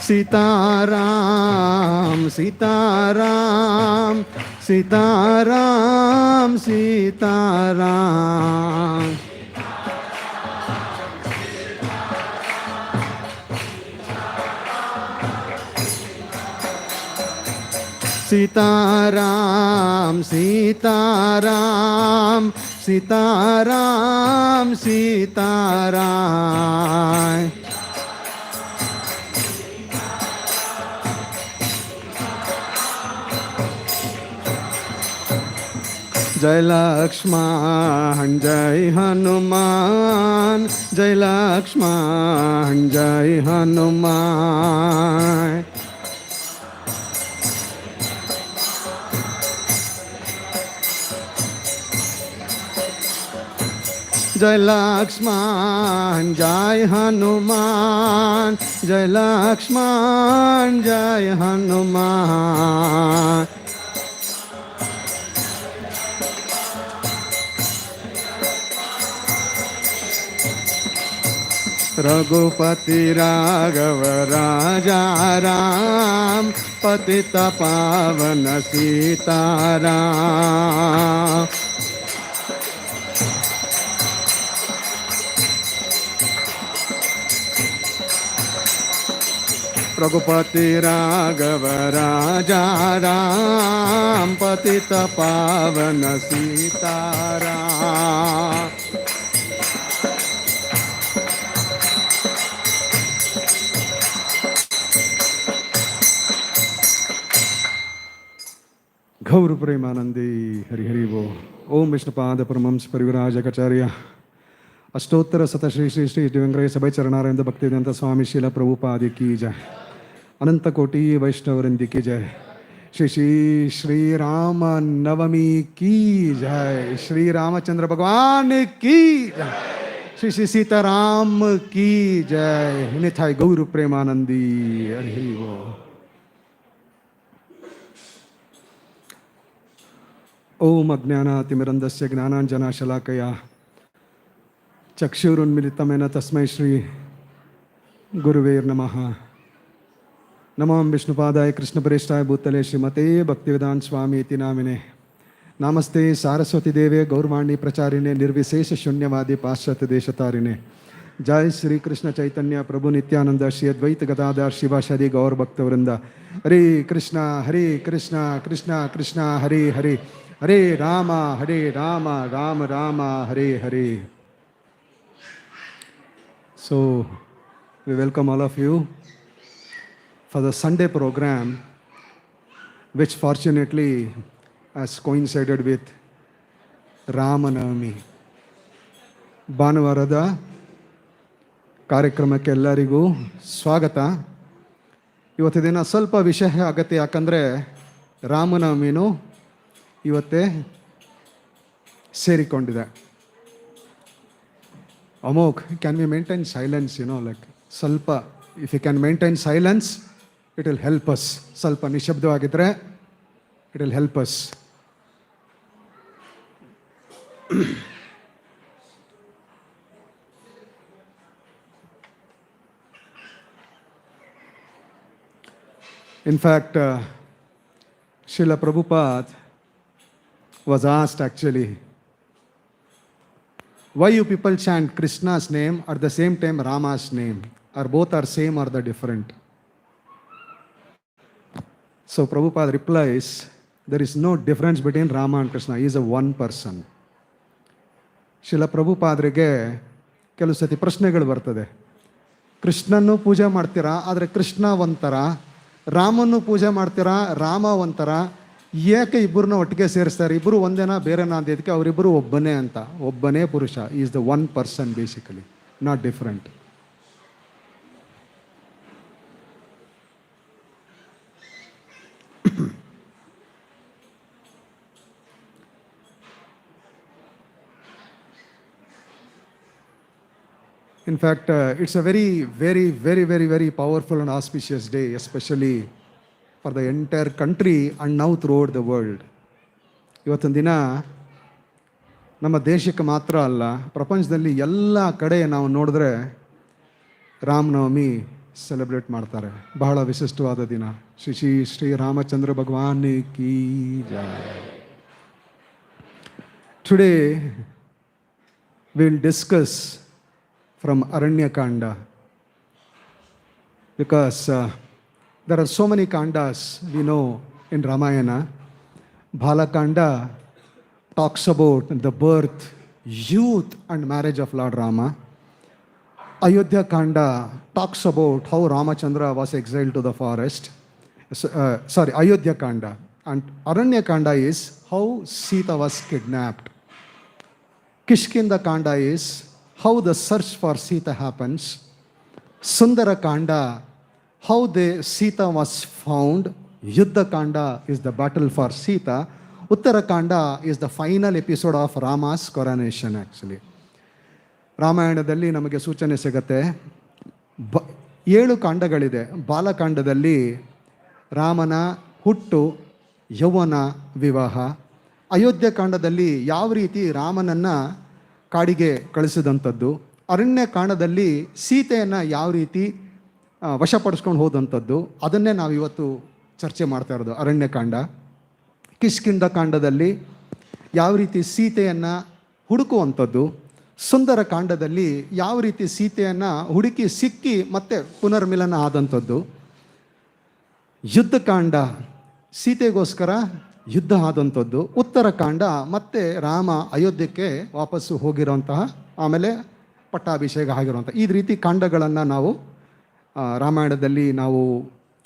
सीताराम सीताराम सीताराम सीताराम सीताराम सीताराम सीताराम सीताराम जय लक्ष्मण जय हनुमान जय लक्ष्मण जय हनुमान जय लक्ष्मण जय हनुमान जय लक्ष्मण जय हनुमान रघुपति राघव राजा राम पतित पावन सीताराम रघुपति राघव राजा राम पतित पावन सीताराम गौर प्रेमानंदी हरि हरि वो ओम विष्णुपाद परमहंस परिव्राजकाचार्य अष्टोत्तर शत श्री श्री श्री दिव्यंग्रह सभा चरणारविंद भक्तिवेदांत स्वामी शील प्रभुपाद की जय अनंत कोटि वैष्णववृंद की जय श्री श्री श्री राम नवमी की जय श्री रामचंद्र भगवान की जय श्री श्री सीताराम की जय निताय गौर प्रेमानंदी हरि हरि वो ओम अज्ञानातिमिरन्धस्य ज्ञानाञ्जनशलाकया चक्षुरुन्मिलितं तस्मै श्री गुरुवे नमः नमो विष्णुपादाय कृष्णप्रेष्ठाय भूतले श्रीमते भक्तिवेदांत स्वामी इति नामिने नमस्ते सारस्वती देवे गौरवाणी प्रचारिणे निर्विशेष शून्यवादी पाश्चात्य देशतारिणे जय श्री कृष्ण चैतन्य प्रभु नित्यानंद श्री अद्वैत गदाधर शिवाशरी गौर भक्तवृंद हरे Krishna Krishna Krishna Hare Hare Hare Ram Ram Ram Hare Hare. So we welcome all of you for the Sunday program, which fortunately has coincided with Ramanavami. ಭಾನುವಾರದ ಕಾರ್ಯಕ್ರಮಕ್ಕೆ ಎಲ್ಲರಿಗೂ ಸ್ವಾಗತ. ಇವತ್ತು ದಿನ ಸ್ವಲ್ಪ ವಿಶೇಷ ಆಗತ್ತೆ, ಯಾಕಂದರೆ ರಾಮನವಮಿನೂ ಇವತ್ತೇ ಸೇರಿಕೊಂಡಿದೆ. Amogh, can we maintain silence? Like ಸ್ವಲ್ಪ if you can maintain silence it will help us. ಸ್ವಲ್ಪ ನಿಶಬ್ದವಾಗಿದ್ದರೆ it will help us. In fact, Srila Prabhupada was asked actually, why you people chant Krishna's name at the same time Rama's name? Or both are same or the different? So Prabhupada replies, there is no difference between Rama and Krishna. He is a one person. Srila Prabhupadರಿಗೆ ಕೆಲವು ಸತಿ ಪ್ರಶ್ನೆಗಳು ಬರ್ತದೆ. ಕೃಷ್ಣನ್ನು ಪೂಜೆ ಮಾಡ್ತೀರಾ, ಆದರೆ ಕೃಷ್ಣ ಒಂಥರ, ರಾಮನ್ನು ಪೂಜೆ ಮಾಡ್ತೀರಾ, ರಾಮ ಒಂಥರ, ಏಕೆ ಇಬ್ಬರನ್ನ ಒಟ್ಟಿಗೆ ಸೇರಿಸ್ತಾರೆ? ಇಬ್ಬರು ಒಂದೇನಾ ಬೇರೆನಾ ಅಂತ ಇದಕ್ಕೆ ಅವರಿಬ್ಬರು ಒಬ್ಬನೇ ಅಂತ. ಒಬ್ಬನೇ ಪುರುಷ. Is the one person basically, not different. In fact, it's a very powerful and auspicious day, especially for the entire country and now throughout the world. ಇವತ್ತಿನ ದಿನ ನಮ್ಮ ದೇಶಕ್ಕೆ ಮಾತ್ರ ಅಲ್ಲ, ಪ್ರಪಂಚದಲ್ಲಿ ಎಲ್ಲ ಕಡೆ ನಾವು ನೋಡಿದ್ರೆ ರಾಮನವಮಿ ಸೆಲೆಬ್ರೇಟ್ ಮಾಡ್ತಾರೆ. ಬಹಳ ವಿಶಿಷ್ಟವಾದ ದಿನ. ಶ್ರೀ ಶ್ರೀ ರಾಮಚಂದ್ರ ಭಗವಾನ್ ಕೀ ಜೈ. Today we'll discuss from Aranya Kanda because there are so many kandas we know in Ramayana. Balakanda talks about the birth, youth and marriage of Lord Rama. Ayodhya Kanda talks about how Ramachandra was exiled to the forest. Ayodhya Kanda. And Aranya Kanda is how Sita was kidnapped. Kishkinda Kanda is how the search for Sita happens. Sundara Kanda, how the Sita was found. Yuddha Kanda is the battle for Sita. Uttara Kanda is the final episode of Rama's coronation actually. ರಾಮಾಯಣದಲ್ಲಿ ನಮಗೆ ಸೂಚನೆ ಸಿಗುತ್ತೆ. 7 ಕಾಂಡಗಳಿದೆ. ಬಾಲಕಾಂಡದಲ್ಲಿ ರಾಮನ ಹುಟ್ಟು, ಯೌವನ, ವಿವಾಹ. ಅಯೋಧ್ಯ ಕಾಂಡದಲ್ಲಿ ಯಾವ ರೀತಿ ರಾಮನನ್ನು ಕಾಡಿಗೆ ಕಳಿಸಿದಂಥದ್ದು. ಅರಣ್ಯ ಕಾಂಡದಲ್ಲಿ ಸೀತೆಯನ್ನು ಯಾವ ರೀತಿ ವಶಪಡಿಸ್ಕೊಂಡು ಹೋದಂಥದ್ದು. ಅದನ್ನೇ ನಾವು ಇವತ್ತು ಚರ್ಚೆ ಮಾಡ್ತಾ ಇರೋದು, ಅರಣ್ಯಕಾಂಡ. ಕಿಷ್ಕಿಂಧ ಕಾಂಡದಲ್ಲಿ ಯಾವ ರೀತಿ ಸೀತೆಯನ್ನು ಹುಡುಕುವಂಥದ್ದು. ಸುಂದರ ಕಾಂಡದಲ್ಲಿ ಯಾವ ರೀತಿ ಸೀತೆಯನ್ನು ಹುಡುಕಿ ಸಿಕ್ಕಿ ಮತ್ತೆ ಪುನರ್ಮಿಲನ ಆದಂಥದ್ದು. ಯುದ್ಧಕಾಂಡ, ಸೀತೆಗೋಸ್ಕರ ಯುದ್ಧ ಆದಂಥದ್ದು. ಉತ್ತರಕಾಂಡ ಮತ್ತೆ ರಾಮ ಅಯೋಧ್ಯಕ್ಕೆ ವಾಪಸ್ಸು ಹೋಗಿರೋಂತಹ, ಆಮೇಲೆ ಪಟ್ಟಾಭಿಷೇಕ ಆಗಿರುವಂಥ, ಈ ರೀತಿ ಕಾಂಡಗಳನ್ನು ನಾವು ರಾಮಾಯಣದಲ್ಲಿ ನಾವು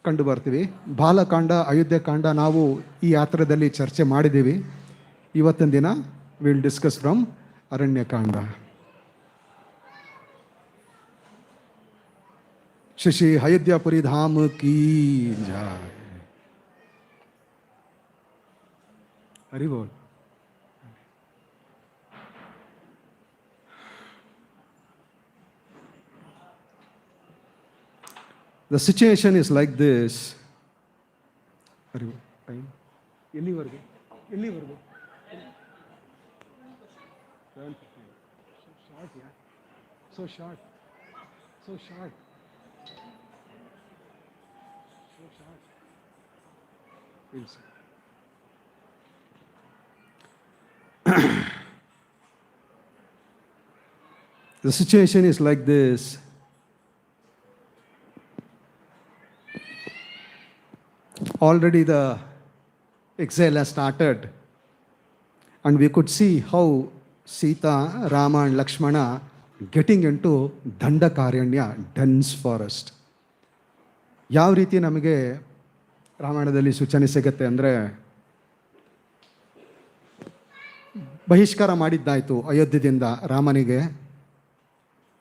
ಕಂಡು ಬರ್ತೀವಿ. ಬಾಲಕಾಂಡ, ಅಯೋಧ್ಯಕಾಂಡ ನಾವು ಈ ಯಾತ್ರೆಯಲ್ಲಿ ಚರ್ಚೆ ಮಾಡಿದ್ದೀವಿ. ಇವತ್ತಿನ ದಿನ will discuss from Aranyakanda. Shri Ayodhyapuri Dhama ಕೀ ಜೈ. ಹರಿ ಬೋಲ್. The situation is like this. Time ಎಲ್ಲಿವರೆಗೆ? So short. We'll see. The situation is like this. Already the exile has started, and we could see how Sita, Rama and Lakshmana getting into Dandakaranya, dense forest. ಯಾವ ರೀತಿ ನಮಗೆ ರಾಮಾಯಣದಲ್ಲಿ ಸೂಚನೆ ಸಿಗುತ್ತೆ ಅಂದರೆ, ಬಹಿಷ್ಕಾರ ಮಾಡಿದ್ದಾಯಿತು ಅಯೋಧ್ಯದಿಂದ ರಾಮನಿಗೆ.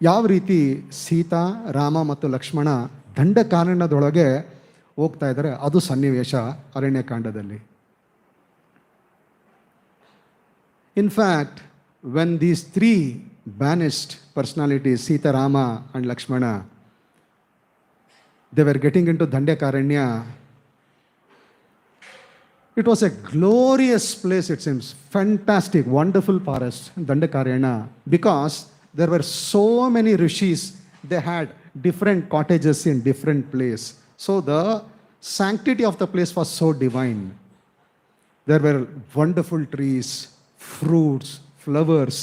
ಯಾವ ರೀತಿ ಸೀತಾ, ರಾಮ ಮತ್ತು ಲಕ್ಷ್ಮಣ ದಂಡಕಾರಣ್ಯದೊಳಗೆ ಹೋಗ್ತಾ ಇದ್ದಾರೆ, ಅದು ಸನ್ನಿವೇಶ ಅರಣ್ಯಕಾಂಡದಲ್ಲಿ. In fact when these 3 banished personalities, Sita, Rama and Lakshmana, they were getting into Dandakaranya. It was a glorious place, it seems. Fantastic, wonderful forest, Dandakaranya, because there were so many rishis. They had different cottages in different place. So the sanctity of the place was so divine. There were wonderful trees, fruits, flowers,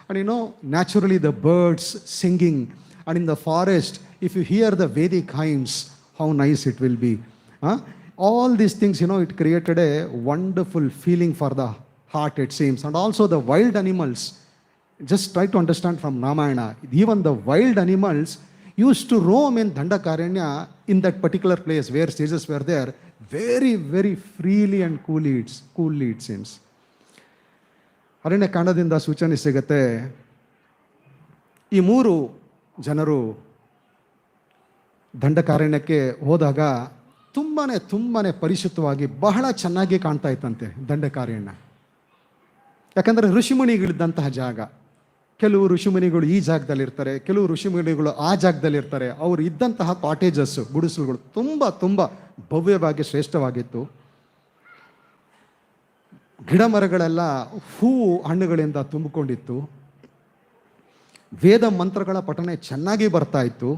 and naturally the birds singing. And in the forest, if you hear the Vedic hymns, how nice it will be. All these things, it created a wonderful feeling for the heart, it seems. And also the wild animals, just try to understand from Ramayana, even the wild animals used to roam in Dandakaranya, in that particular place where sages were there, very, very freely and coolly it seems. ಅರಣ್ಯಕಾಂಡದಿಂದ ಸೂಚನೆ ಸಿಗುತ್ತೆ. ಈ 3 ಜನರು ದಂಡಕಾರಣ್ಯಕ್ಕೆ ಹೋದಾಗ ತುಂಬಾ ಪರಿಶುದ್ಧವಾಗಿ ಬಹಳ ಚೆನ್ನಾಗಿ ಕಾಣ್ತಾ ಇತ್ತಂತೆ ದಂಡಕಾರಣ್ಯ. ಯಾಕಂದರೆ ಋಷಿಮುನಿಗಳಿದ್ದಂತಹ ಜಾಗ. ಕೆಲವು ಋಷಿಮುನಿಗಳು ಈ ಜಾಗದಲ್ಲಿರ್ತಾರೆ, ಕೆಲವು ಋಷಿಮುನಿಗಳು ಆ ಜಾಗದಲ್ಲಿರ್ತಾರೆ. ಅವರು ಇದ್ದಂತಹ ಕಾಟೇಜಸ್, ಗುಡಿಸಲುಗಳು ತುಂಬ ಭವ್ಯವಾಗಿ ಶ್ರೇಷ್ಠವಾಗಿತ್ತು. ಗಿಡ ಮರಗಳೆಲ್ಲ ಹೂವು ಹಣ್ಣುಗಳಿಂದ ತುಂಬಿಕೊಂಡಿತ್ತು. ವೇದ ಮಂತ್ರಗಳ ಪಠನೆ ಚೆನ್ನಾಗಿ ಬರ್ತಾ ಇತ್ತು.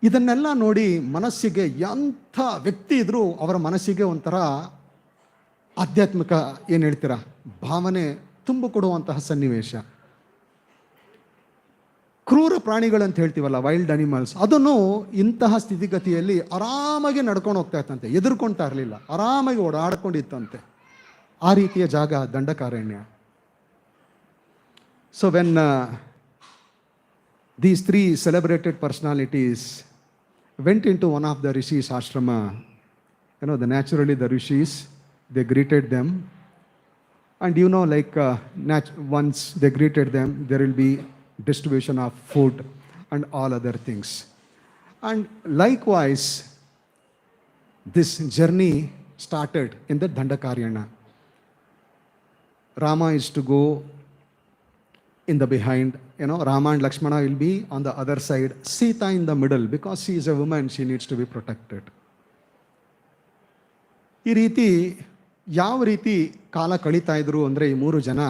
ಇದನ್ನೆಲ್ಲ ನೋಡಿ ಮನಸ್ಸಿಗೆ ಎಂಥ ವ್ಯಕ್ತಿ ಇದ್ರೂ ಅವರ ಮನಸ್ಸಿಗೆ ಒಂಥರ ಆಧ್ಯಾತ್ಮಿಕ ಏನು ಹೇಳ್ತೀರಾ ಭಾವನೆ ತುಂಬಿಕೊಡುವಂತಹ ಸನ್ನಿವೇಶ. ಕ್ರೂರ ಪ್ರಾಣಿಗಳಂತ ಹೇಳ್ತೀವಲ್ಲ, ವೈಲ್ಡ್ ಅನಿಮಲ್ಸ್, ಅದನ್ನು ಇಂತಹ ಸ್ಥಿತಿಗತಿಯಲ್ಲಿ ಆರಾಮಾಗಿ ನಡ್ಕೊಂಡು ಹೋಗ್ತಾ ಇತ್ತಂತೆ, ಎದುರ್ಕೊಳ್ತಾ ಇರಲಿಲ್ಲ, ಆರಾಮಾಗಿ ಓಡಾಡ್ಕೊಂಡಿತ್ತಂತೆ. ಆ ರೀತಿಯ ಜಾಗ Dandakaranya. So when these three celebrated personalities went into one of the rishis ashrama, naturally the rishis, they greeted them, and once they greeted them, there will be distribution of food and all other things. And likewise, this journey started in the Dandakaryana. Rama is to go in the behind, Rama and Lakshmana will be on the other side, Sita in the middle, because she is a woman, she needs to be protected. ಈ ರೀತಿ ಯಾವ ರೀತಿ ಕಾಲ ಕಳೀತಾ ಇದ್ರು ಅಂದರೆ, ಈ ಮೂರು ಜನ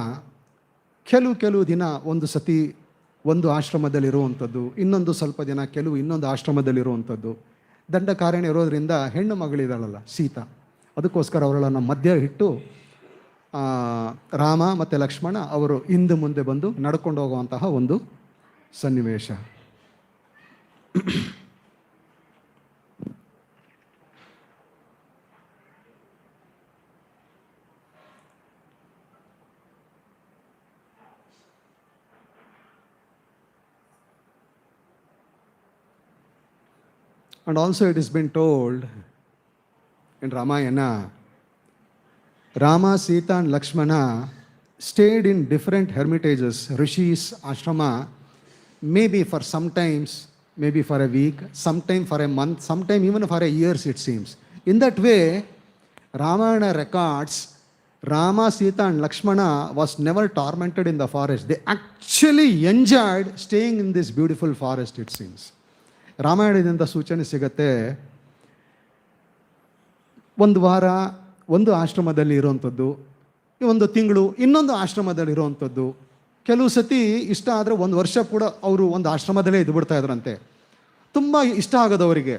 ಕೆಲವು ದಿನ ಒಂದು ಸತಿ ಒಂದು ಆಶ್ರಮದಲ್ಲಿರುವಂಥದ್ದು, ಇನ್ನೊಂದು ಸ್ವಲ್ಪ ದಿನ ಇನ್ನೊಂದು ಆಶ್ರಮದಲ್ಲಿರುವಂಥದ್ದು. ದಂಡಕಾರಣ್ಯ ಇರೋದ್ರಿಂದ ಹೆಣ್ಣು ಮಗಳಿದಾಳಲ್ಲ ಸೀತಾ, ಅದಕ್ಕೋಸ್ಕರ ಅವಳನ್ನು ಮಧ್ಯ ಇಟ್ಟು ರಾಮ ಮತ್ತು ಲಕ್ಷ್ಮಣ ಅವರು ಹಿಂದೆ ಮುಂದೆ ಬಂದು ನಡ್ಕೊಂಡು ಹೋಗುವಂತಹ ಒಂದು ಸನ್ನಿವೇಶ. And also it has been told in Ramayana, Rama, Sita and Lakshmana stayed in different hermitages, rishis, ashrama, maybe for sometimes, maybe for a week, sometime for a month, sometime even for a year, it seems. In that way, Ramayana records Rama, Sita and Lakshmana was never tormented in the forest. They actually enjoyed staying in this beautiful forest, it seems. ರಾಮಾಯಣದಿಂದ ಸೂಚನೆ ಸಿಗತ್ತೆ, ಒಂದು ವಾರ ಒಂದು ಆಶ್ರಮದಲ್ಲಿ ಇರುವಂಥದ್ದು, ಒಂದು ತಿಂಗಳು ಇನ್ನೊಂದು ಆಶ್ರಮದಲ್ಲಿ ಇರುವಂಥದ್ದು, ಕೆಲವು ಸತಿ ಇಷ್ಟ ಆದರೆ ಒಂದು ವರ್ಷ ಕೂಡ ಅವರು ಒಂದು ಆಶ್ರಮದಲ್ಲೇ ಇದ್ಬಿಡ್ತಾ ಇದ್ರಂತೆ. ತುಂಬ ಇಷ್ಟ ಆಗೋದು ಅವರಿಗೆ.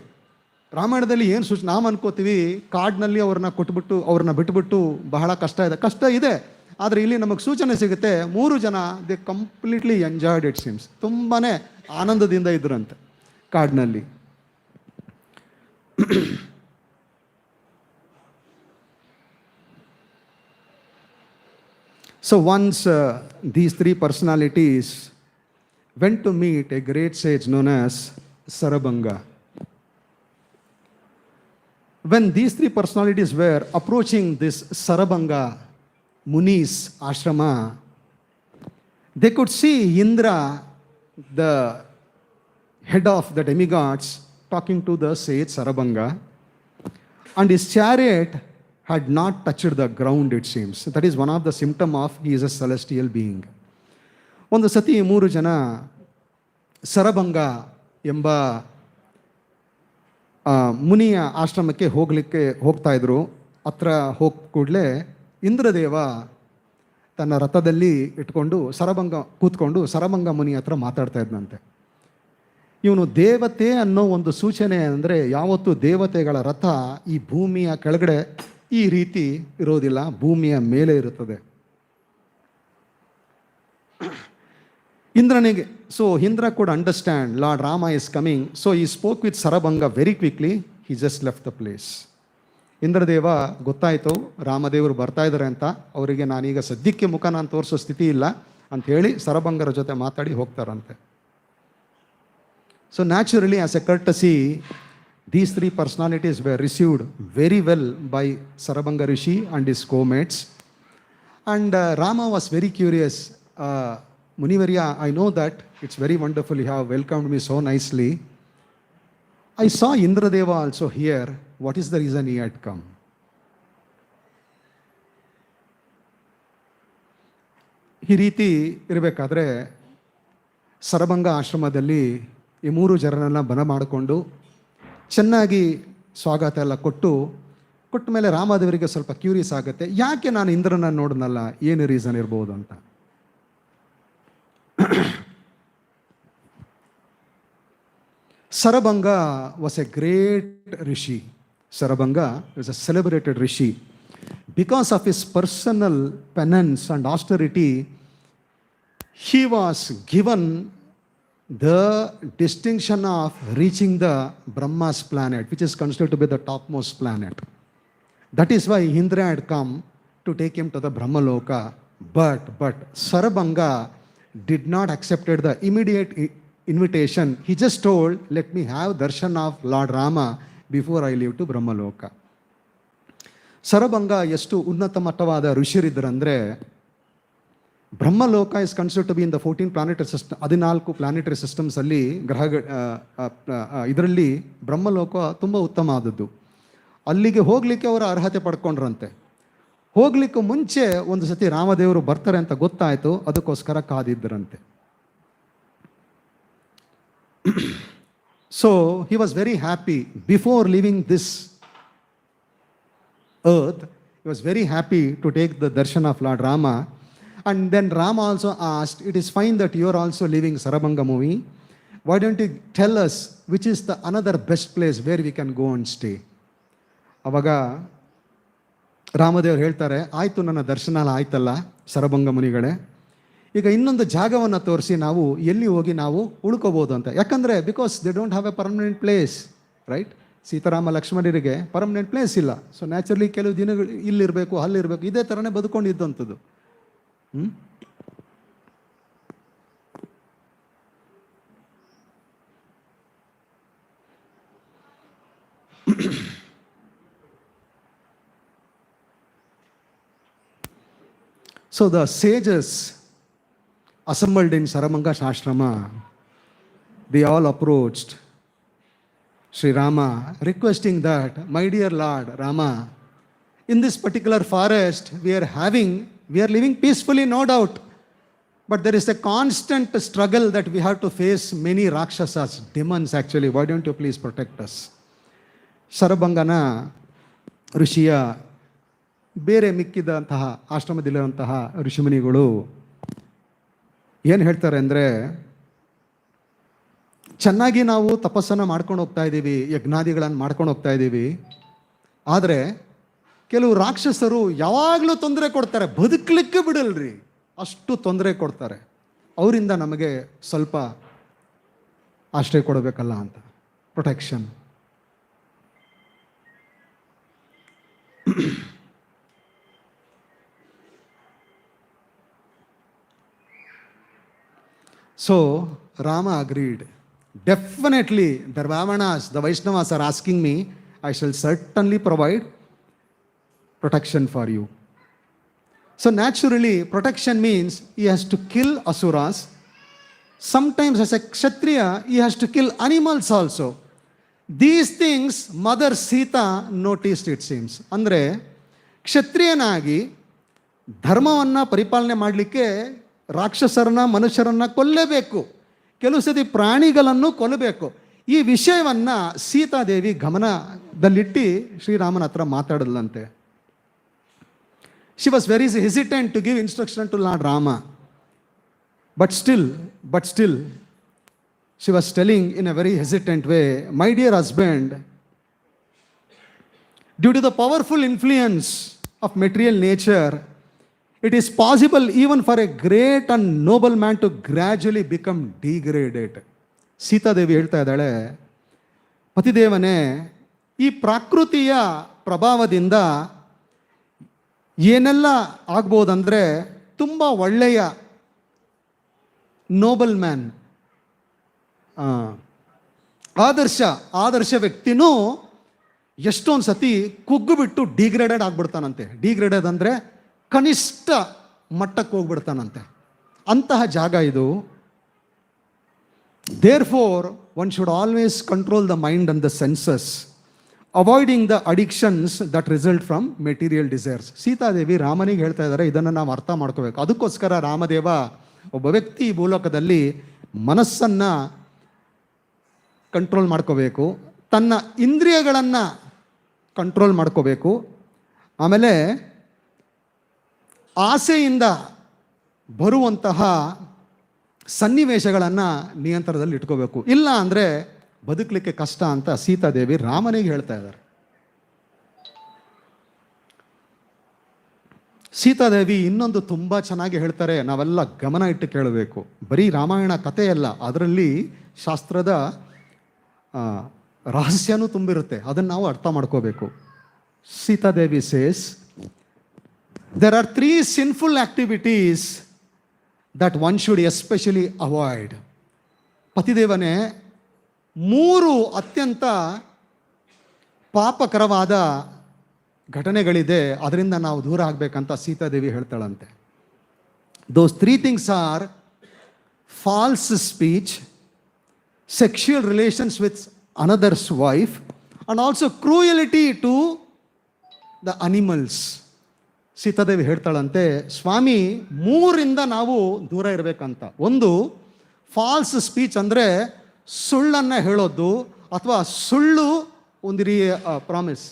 ರಾಮಾಯಣದಲ್ಲಿ ಏನು ಸೂಚನೆ, ನಾವು ಅನ್ಕೋತೀವಿ ಕಾಡಿನಲ್ಲಿ ಅವ್ರನ್ನ ಕೊಟ್ಬಿಟ್ಟು ಅವ್ರನ್ನ ಬಿಟ್ಬಿಟ್ಟು ಬಹಳ ಕಷ್ಟ ಇದೆ, ಆದರೆ ಇಲ್ಲಿ ನಮಗೆ ಸೂಚನೆ ಸಿಗುತ್ತೆ, ಮೂರು ಜನ they completely enjoyed it seems, ತುಂಬಾ ಆನಂದದಿಂದ ಇದ್ರಂತೆ ಕಾಡಿನಲ್ಲಿ. So once these three personalities went to meet a great sage known as Sarabanga. When these three personalities were approaching this Sarabanga Muni's ashrama, they could see Indra, the head of the demigods, talking to the sage Sarabanga, and his chariot had not touched the ground, it seems. That is one of the symptoms of he is a celestial being. ಒಂದು ಸತಿ ಮೂರು ಜನ ಸರಭಂಗ ಎಂಬ ಮುನಿಯ ಆಶ್ರಮಕ್ಕೆ ಹೋಗ್ತಾ ಇದ್ರು. ಹತ್ರ ಹೋಗ ಕೂಡಲೇ ಇಂದ್ರದೇವ ತನ್ನ ರಥದಲ್ಲಿ ಇಟ್ಕೊಂಡು ಕೂತ್ಕೊಂಡು ಸರಭಂಗ ಮುನಿ ಹತ್ರ ಮಾತಾಡ್ತಾ ಇದ್ದಂತೆ. ಇವನು ದೇವತೆ ಅನ್ನೋ ಒಂದು ಸೂಚನೆ ಅಂದರೆ, ಯಾವತ್ತೂ ದೇವತೆಗಳ ರಥ ಈ ಭೂಮಿಯ ಕೆಳಗಡೆ ಈ ರೀತಿ ಇರೋದಿಲ್ಲ, ಭೂಮಿಯ ಮೇಲೆ ಇರುತ್ತದೆ. ಇಂದ್ರನಿಗೆ, so Indra could understand Lord Rama is coming, so he spoke with Sarabanga very quickly. He just left the place. Indradev ಗೊತ್ತಾಯಿತು ರಾಮದೇವರು ಬರ್ತಾ ಇದ್ದಾರೆ ಅಂತ, ಅವರಿಗೆ ನಾನೀಗ ಸದ್ಯಕ್ಕೆ ಮುಖ ನಾನು ತೋರಿಸೋ ಸ್ಥಿತಿ ಇಲ್ಲ ಅಂತ ಹೇಳಿ ಸರಭಂಗರ ಜೊತೆ ಮಾತಾಡಿ ಹೋಗ್ತಾರಂತೆ. So naturally, as a courtesy, these three personalities were received very well by Sarabanga Rishi and his co-mates. And Rama was very curious. Munivarya, I know that it's very wonderful, you have welcomed me so nicely. I saw Indradeva also here. What is the reason he had come? ಈ ರೀತಿ ಇರಬೇಕಾದ್ರೆ ಸರಭಂಗ ಆಶ್ರಮದಲ್ಲಿ ಈ ಮೂರು ಜನರನ್ನ ಬನ ಮಾಡಿಕೊಂಡು ಚೆನ್ನಾಗಿ ಸ್ವಾಗತ ಎಲ್ಲ ಕೊಟ್ಟ ಮೇಲೆ ರಾಮದೇವರಿಗೆ ಸ್ವಲ್ಪ ಕ್ಯೂರಿಯಸ್ ಆಗುತ್ತೆ, ಯಾಕೆ ನಾನು ಇಂದ್ರನ ನೋಡನಲ್ಲ, ಏನು ರೀಸನ್ ಇರ್ಬೋದು ಅಂತ. Sarabanga was a great rishi. Sarabanga was a celebrated rishi. Because of his personal penance and austerity, he was given the distinction of reaching the Brahma's planet, which is considered to be the topmost planet. That is why Indra had come to take him to the Brahmaloka. But Sarabanga did not accept the immediate invitation. He just told, let me have darshan of Lord Rama before I leave to Brahmaloka. Sarabhanga ಎಷ್ಟು ಉನ್ನತ ಮಟ್ಟವಾದ ಋಷಿರಿದ್ದರಂದರೆ, Brahmaloka is considered to be in the 14 planetary system, 14 planetary ಸಿಸ್ಟಮ್ಸಲ್ಲಿ ಇದರಲ್ಲಿ ಬ್ರಹ್ಮಲೋಕ ತುಂಬ ಉತ್ತಮ ಆದದ್ದು. ಅಲ್ಲಿಗೆ ಹೋಗಲಿಕ್ಕೆ ಅವರ ಅರ್ಹತೆ ಪಡ್ಕೊಂಡ್ರಂತೆ. ಹೋಗ್ಲಿಕ್ಕೆ ಮುಂಚೆ ಒಂದು ಸತಿ ರಾಮದೇವರು ಬರ್ತಾರೆ ಅಂತ ಗೊತ್ತಾಯಿತು, ಅದಕ್ಕೋಸ್ಕರ ಕಾದಿದ್ದರಂತೆ. So he was very happy before living this earth. He was very happy to take the darshan of Lord Rama. And then Rama also asked, it is fine that you are also leaving Sarabanga movie. Why don't you tell us which is the another best place where we can go and stay? ಅವಾಗ ರಾಮದೇವರು ಹೇಳ್ತಾರೆ, ಆಯಿತು, ನನ್ನ ದರ್ಶನ ಆಯ್ತಲ್ಲ ಸರಭಂಗ ಮುನಿಗಳೇ, ಈಗ ಇನ್ನೊಂದು ಜಾಗವನ್ನು ತೋರಿಸಿ ನಾವು ಎಲ್ಲಿ ಹೋಗಿ ನಾವು ಉಳ್ಕೋಬೋದು ಅಂತ. ಯಾಕಂದರೆ because they don't have a permanent place, right? Sitarama ಲಕ್ಷ್ಮಣರಿಗೆ ಪರ್ಮನೆಂಟ್ ಪ್ಲೇಸ್ ಇಲ್ಲ. ಸೊ ನ್ಯಾಚುರಲಿ ಕೆಲವು ದಿನಗಳು ಇಲ್ಲಿರಬೇಕು, ಅಲ್ಲಿರಬೇಕು, ಇದೇ ಥರನೇ ಬದುಕೊಂಡಿದ್ದಂಥದ್ದು. So the sages assembled in Sarabanga Ashrama, they all approached Sri Rama, requesting that, my dear Lord Rama, in this particular forest we are living peacefully, no doubt, but there is a constant struggle that we have to face many Rakshasas, demons actually. Why don't you please protect us? ಸರಭಂಗನ ಋಷಿಯ ಬೇರೆ ಮಿಕ್ಕಿದಂತಹ ಆಶ್ರಮದಲ್ಲಿರುವಂತಹ ಋಷಿಮುನಿಗಳು ಏನು ಹೇಳ್ತಾರೆ ಅಂದರೆ, ಚೆನ್ನಾಗಿ ನಾವು ತಪಸ್ಸನ್ನು ಮಾಡ್ಕೊಂಡು ಹೋಗ್ತಾ ಇದ್ದೀವಿ, ಯಜ್ಞಾದಿಗಳನ್ನು ಮಾಡ್ಕೊಂಡು ಹೋಗ್ತಾ ಇದ್ದೀವಿ, ಆದರೆ ಕೆಲವು ರಾಕ್ಷಸರು ಯಾವಾಗಲೂ ತೊಂದರೆ ಕೊಡ್ತಾರೆ, ಬದುಕಲಿಕ್ಕೆ ಬಿಡಲ್ರಿ, ಅಷ್ಟು ತೊಂದರೆ ಕೊಡ್ತಾರೆ. ಅವರಿಂದ ನಮಗೆ ಸ್ವಲ್ಪ ಆಶ್ರಯ ಕೊಡಬೇಕಲ್ಲ ಅಂತ, protection. So Rama agreed. Definitely, the Brahmanas, the Vaishnavas are asking me, I shall certainly provide protection for you. So naturally, protection means he has to kill asuras. Sometimes as a Kshatriya, he has to kill animals also. These things Mother Sita noticed, it seems. ಅಂದರೆ ಕ್ಷತ್ರಿಯನಾಗಿ ಧರ್ಮವನ್ನು ಪರಿಪಾಲನೆ ಮಾಡಲಿಕ್ಕೆ ರಾಕ್ಷಸರನ್ನ, ಮನುಷ್ಯರನ್ನ ಕೊಲ್ಲಬೇಕು, ಕೆಲವು ಸತಿ ಪ್ರಾಣಿಗಳನ್ನು ಕೊಲ್ಲಬೇಕು. ಈ ವಿಷಯವನ್ನು ಸೀತಾದೇವಿ ಗಮನದಲ್ಲಿಟ್ಟು ಶ್ರೀರಾಮನ ಹತ್ರ ಮಾತಾಡಲಂತೆ. She was very hesitant to give instruction to Lord Rama. But still, she was telling in a very hesitant way, my dear husband, due to the powerful influence of material nature, it is possible even for a great and noble man to gradually become degraded. Sitadevi ಹೇಳ್ತಾ ಇದ್ದಾಳೆ, ಪತಿದೇವನೇ, ಈ ಪ್ರಕೃತಿಯ ಪ್ರಭಾವದಿಂದ ಏನೆಲ್ಲ ಆಗ್ಬೋದಂದರೆ, ತುಂಬ ಒಳ್ಳೆಯ Nobel man, ಆದರ್ಶ ವ್ಯಕ್ತಿನೂ ಎಷ್ಟೊಂದು ಸತಿ ಕುಗ್ಗು ಬಿಟ್ಟು ಡಿಗ್ರೇಡೆಡ್ ಆಗ್ಬಿಡ್ತಾನಂತೆ. ಡಿಗ್ರೇಡೆಡ್ ಅಂದರೆ ಕನಿಷ್ಠ ಮಟ್ಟಕ್ಕೆ ಹೋಗ್ಬಿಡ್ತಾನಂತೆ. ಅಂತಹ ಜಾಗ ಇದು. Therefore, one should always control the mind and the senses, avoiding the addictions that result from material desires. Sitadevi ರಾಮನಿಗೆ ಹೇಳ್ತಾ ಇದ್ದಾರೆ, ಇದನ್ನು ನಾವು ಅರ್ಥ ಮಾಡ್ಕೋಬೇಕು. ಅದಕ್ಕೋಸ್ಕರ ರಾಮದೇವ ಒಬ್ಬ ವ್ಯಕ್ತಿ ಭೂಲೋಕದಲ್ಲಿ ಮನಸ್ಸನ್ನು ಕಂಟ್ರೋಲ್ ಮಾಡ್ಕೋಬೇಕು, ತನ್ನ ಇಂದ್ರಿಯಗಳನ್ನು ಕಂಟ್ರೋಲ್ ಮಾಡ್ಕೋಬೇಕು, ಆಮೇಲೆ ಆಸೆಯಿಂದ ಬರುವಂತಹ ಸನ್ನಿವೇಶಗಳನ್ನು ನಿಯಂತ್ರಣದಲ್ಲಿ ಇಟ್ಕೋಬೇಕು. ಇಲ್ಲ ಅಂದರೆ ಬದುಕಲಿಕ್ಕೆ ಕಷ್ಟ ಅಂತ ಸೀತಾದೇವಿ ರಾಮನಿಗೆ ಹೇಳ್ತಾ ಇದ್ದಾರೆ. ಸೀತಾದೇವಿ ಇನ್ನೊಂದು ತುಂಬ ಚೆನ್ನಾಗಿ ಹೇಳ್ತಾರೆ, ನಾವೆಲ್ಲ ಗಮನ ಇಟ್ಟು ಕೇಳಬೇಕು. ಬರೀ ರಾಮಾಯಣ ಕಥೆಯಲ್ಲ, ಅದರಲ್ಲಿ ಶಾಸ್ತ್ರದ ರಹಸ್ಯನೂ ತುಂಬಿರುತ್ತೆ, ಅದನ್ನು ನಾವು ಅರ್ಥ ಮಾಡ್ಕೋಬೇಕು. Sitadevi says, there are 3 sinful activities that one should especially avoid. ಪತಿದೇವನೇ 3 ಅತ್ಯಂತ ಪಾಪಕರವಾದ ಘಟನೆಗಳಿದೆ, ಅದರಿಂದ ನಾವು ದೂರ ಆಗಬೇಕಂತ Sitadevi ಹೇಳ್ತಾಳಂತೆ. Those 3 things are false speech, sexual relations with another's wife, and also cruelty to the animals. Sitadevi ಹೇಳ್ತಾಳಂತೆ, ಸ್ವಾಮಿ 3ರಿಂದ ನಾವು ದೂರ ಇರಬೇಕಂತ. ಒಂದು, ಫಾಲ್ಸ್ ಸ್ಪೀಚ್ ಅಂದರೆ ಸುಳ್ಳನ್ನು ಹೇಳೋದು ಅಥವಾ ಸುಳ್ಳು ಒಂದು ಪ್ರಾಮಿಸ್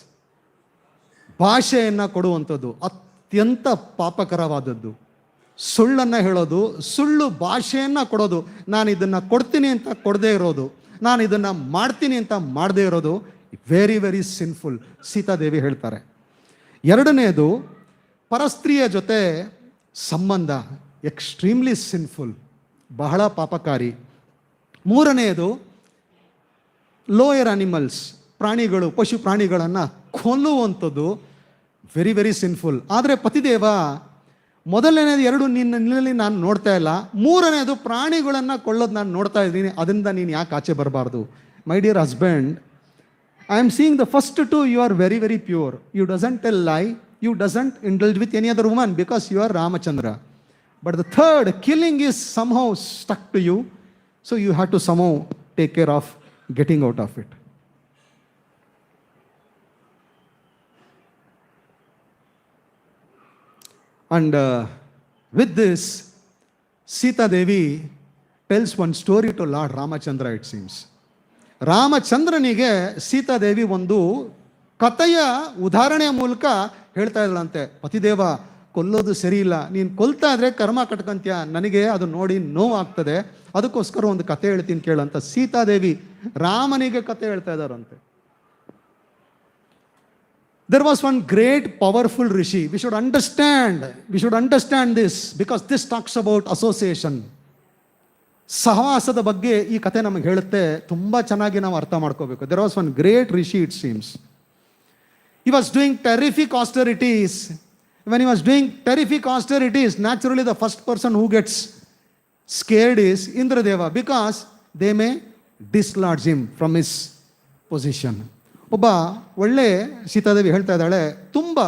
ಭಾಷೆಯನ್ನು ಕೊಡುವಂಥದ್ದು ಅತ್ಯಂತ ಪಾಪಕರವಾದದ್ದು. ಸುಳ್ಳನ್ನು ಹೇಳೋದು, ಸುಳ್ಳು ಭಾಷೆಯನ್ನು ಕೊಡೋದು, ನಾನು ಇದನ್ನು ಕೊಡ್ತೀನಿ ಅಂತ ಕೊಡದೇ ಇರೋದು, ನಾನು ಇದನ್ನು ಮಾಡ್ತೀನಿ ಅಂತ ಮಾಡದೇ ಇರೋದು ವೆರಿ ವೆರಿ ಸಿನ್ಫುಲ್, ಸೀತಾದೇವಿ ಹೇಳ್ತಾರೆ. ಎರಡನೇದು, ಪರಸ್ತ್ರೀಯ ಜೊತೆ ಸಂಬಂಧ ಎಕ್ಸ್ಟ್ರೀಮ್ಲಿ ಸಿನ್ಫುಲ್, ಬಹಳ ಪಾಪಕಾರಿ. ಮೂರನೆಯದು, ಲೋಯರ್ ಅನಿಮಲ್ಸ್, ಪ್ರಾಣಿಗಳು, ಪಶು ಪ್ರಾಣಿಗಳನ್ನು ಕೊಲ್ಲುವಂಥದ್ದು ವೆರಿ ವೆರಿ ಸಿನ್ಫುಲ್. ಆದರೆ ಪತಿದೇವ ಮೊದಲನೇದು 2 ನಿನ್ನಲ್ಲಿ ನಾನು ನೋಡ್ತಾ ಇಲ್ಲ, ಮೂರನೇದು ಪ್ರಾಣಿಗಳನ್ನು ಕೊಳ್ಳೋದು ನಾನು ನೋಡ್ತಾ ಇದ್ದೀನಿ, ಅದರಿಂದ ನೀನು ಯಾಕೆ ಆಚೆ ಬರಬಾರ್ದು? My dear husband, I am seeing the first 2 you are very very pure, you doesn't tell lie, you doesn't indulge with any other woman because you are Ramachandra. But the third, killing, is somehow stuck to you, so you have to somehow take care of getting out of it. And with this, Sita Devi tells one story to Lord Ramachandra, it seems. ರಾಮಚಂದ್ರನಿಗೆ ಸೀತಾದೇವಿ ಒಂದು ಕಥೆಯ ಉದಾಹರಣೆಯ ಮೂಲಕ ಹೇಳ್ತಾ ಇದ್ದಂತೆ, ಪತಿದೇವ ಕೊಲ್ಲೋದು ಸರಿ ಇಲ್ಲ, ನೀನು ಕೊಲ್ತಾ ಇದ್ರೆ ಕರ್ಮ ಕಟ್ಕೊಂತೀಯ, ನನಗೆ ಅದು ನೋಡಿ ನೋವಾಗ್ತದೆ, ಅದಕ್ಕೋಸ್ಕರ ಒಂದು ಕತೆ ಹೇಳ್ತೀನಿ ಕೇಳಂತ ಸೀತಾದೇವಿ ರಾಮನಿಗೆ ಕತೆ ಹೇಳ್ತಾ ಇದ್ದಾರಂತೆ. There was one great powerful rishi. We should understand this because this talks about association. ಸಹವಾಸದ ಬಗ್ಗೆ ಈ ಕತೆ ನಮಗೆ ಹೇಳುತ್ತೆ, ತುಂಬ ಚೆನ್ನಾಗಿ ನಾವು ಅರ್ಥ ಮಾಡ್ಕೋಬೇಕು. There was one great rishi, it seems. He was doing terrific austerities. When he was doing terrific austerities, naturally the first person who gets scared is Indradeva because they may dislodge him from his position. ಒಬ್ಬ ಒಳ್ಳೆ, ಸೀತಾದೇವಿ ಹೇಳ್ತಾ ಇದ್ದಾಳೆ, ತುಂಬ